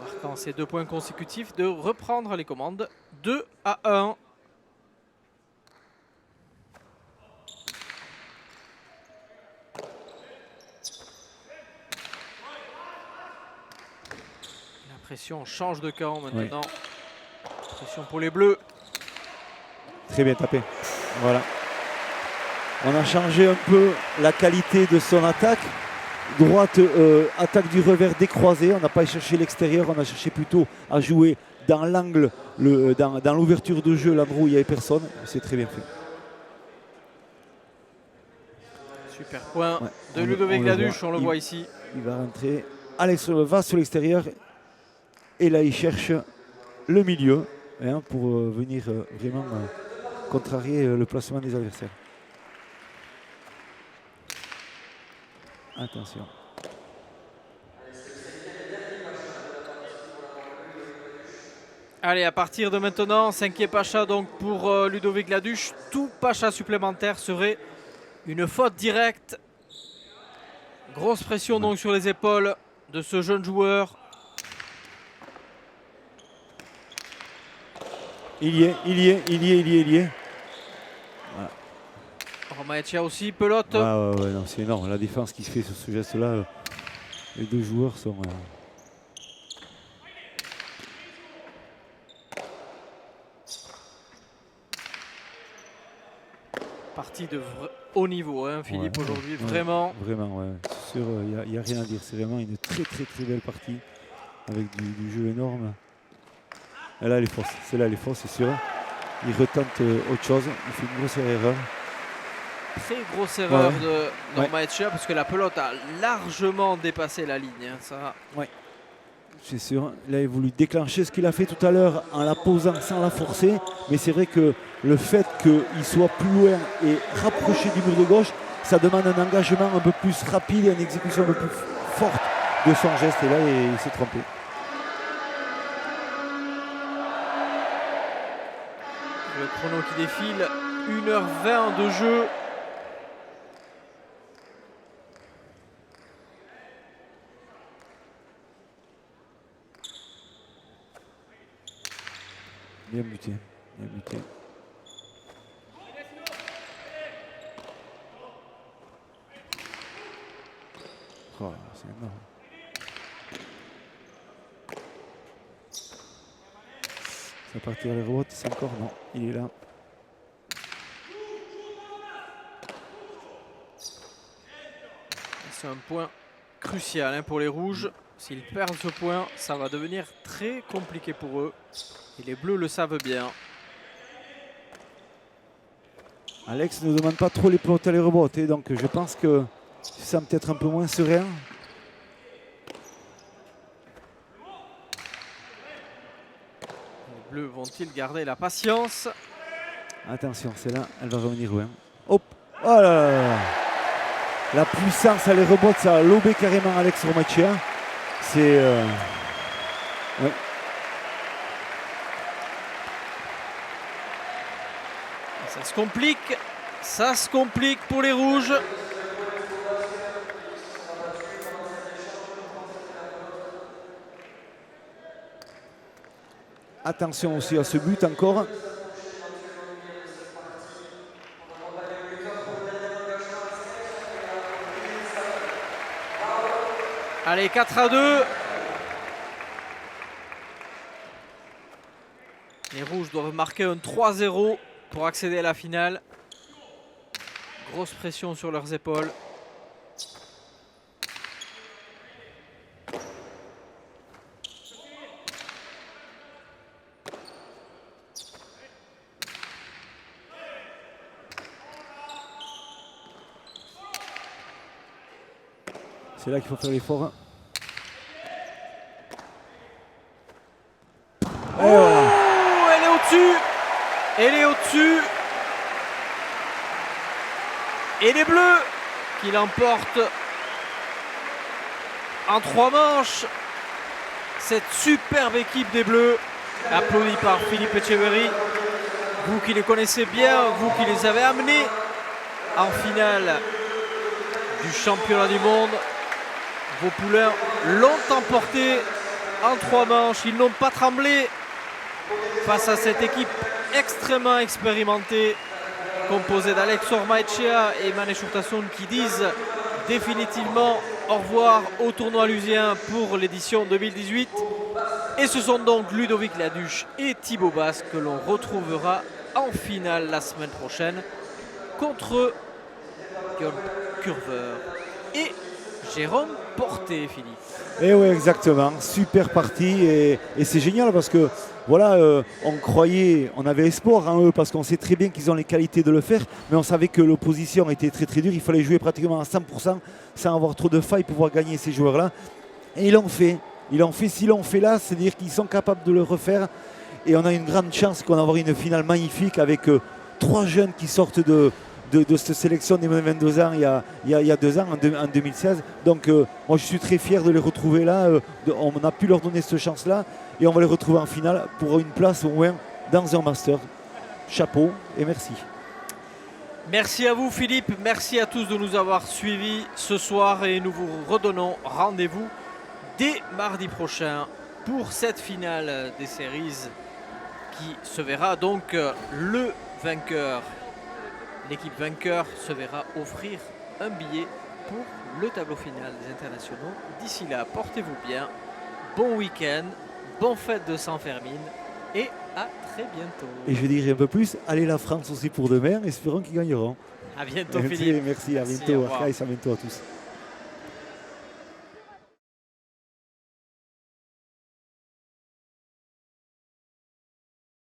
marquant ses 2 points consécutifs, de reprendre les commandes 2-1. La pression change de camp maintenant. Oui. Pression pour les Bleus. Très bien tapé. Voilà. On a changé un peu la qualité de son attaque. Droite, attaque du revers décroisé. On n'a pas cherché l'extérieur, on a cherché plutôt à jouer dans l'angle, dans l'ouverture de jeu, l'endroit où il n'y avait personne. C'est très bien fait. Super point de Ludovic Laduche, on le voit ici. Il va rentrer. Alex va sur l'extérieur. Et là, il cherche le milieu pour venir vraiment contrarier le placement des adversaires. Attention. Allez, à partir de maintenant, 5e pacha donc pour Ludovic Laduche. Tout pacha supplémentaire serait une faute directe. Grosse pression donc sur les épaules de ce jeune joueur. Il y est. Voilà. Ormaechea aussi, pelote. Ouais, non, c'est énorme. La défense qui se fait sur ce geste-là, les deux joueurs sont... Partie de haut niveau, hein, Philippe, aujourd'hui, vraiment. Vraiment, ouais. C'est sûr, il n'y a rien à dire. C'est vraiment une très belle partie avec du jeu énorme. Et là, elle est fausse. Celle-là, elle est fausse, c'est sûr. Il retente autre chose. Il fait une grosse erreur. Très grosse erreur de Ormaechea parce que la pelote a largement dépassé la ligne. Hein, ça. Ouais. C'est sûr. Là, il a voulu déclencher ce qu'il a fait tout à l'heure en la posant sans la forcer. Mais c'est vrai que le fait qu'il soit plus loin et rapproché du mur de gauche, ça demande un engagement un peu plus rapide et une exécution un peu plus forte de son geste. Et là, il s'est trompé. Le chrono qui défile, 1h20 de jeu. Bien buté, bien buté. Oh, c'est énorme. Ça va partir les rebotes, c'est encore non, il est là. C'est un point crucial hein, pour les rouges. S'ils perdent ce point, ça va devenir très compliqué pour eux. Et les bleus le savent bien. Alex ne demande pas trop les pelotes à les rebotes, donc je pense que ça sent peut-être un peu moins serein. Les bleus vont-ils garder la patience? Attention, celle-là, elle va revenir loin. Hop, oh là là là. La puissance à les rebotes, ça a lobé carrément Alex Ormaechea. C'est... ouais. Ça se complique pour les rouges. Attention aussi à ce but encore. Allez, 4-2. Les rouges doivent marquer un 3-0 pour accéder à la finale. Grosse pression sur leurs épaules. C'est là qu'il faut faire l'effort. Oh, elle est au-dessus. Elle est au-dessus. Et les bleus qui l'emportent en 3 manches. Cette superbe équipe des bleus, applaudie par Philippe Etcheverry. Vous qui les connaissez bien, vous qui les avez amenés en finale du championnat du monde. Vos poulains l'ont emporté en 3 manches. Ils n'ont pas tremblé face à cette équipe extrêmement expérimentée, composée d'Alex Ormaechea et Maneshur Tasun, qui disent définitivement au revoir au tournoi lusien pour l'édition 2018. Et ce sont donc Ludovic Laduche et Thibaut Basse que l'on retrouvera en finale la semaine prochaine contre Björn Curver et Jérôme Porté, Philippe. Et oui, exactement. Super partie et c'est génial parce que voilà, on avait espoir en eux parce qu'on sait très bien qu'ils ont les qualités de le faire, mais on savait que l'opposition était très dure. Il fallait jouer pratiquement à 100% sans avoir trop de failles pour pouvoir gagner ces joueurs-là. Et ils l'ont fait. S'ils l'ont fait là, c'est-à-dire qu'ils sont capables de le refaire. Et on a une grande chance qu'on va avoir une finale magnifique avec 3 jeunes qui sortent de cette sélection des moins 22 ans il y a 2 ans, en 2016. Donc moi je suis très fier de les retrouver là. On a pu leur donner cette chance-là et on va les retrouver en finale pour une place au moins dans un master. Chapeau et merci. Merci à vous Philippe, merci à tous de nous avoir suivis ce soir et nous vous redonnons rendez-vous dès mardi prochain pour cette finale des séries qui se verra donc le vainqueur. L'équipe vainqueur se verra offrir un billet pour le tableau final des internationaux. D'ici là, portez-vous bien, bon week-end, bonne fête de Saint-Fermin et à très bientôt. Et je dirais un peu plus, allez la France aussi pour demain, espérons qu'ils gagneront. À bientôt Merci, Philippe. merci, à Merci, bientôt. au revoir. Arcaïs, à bientôt à tous.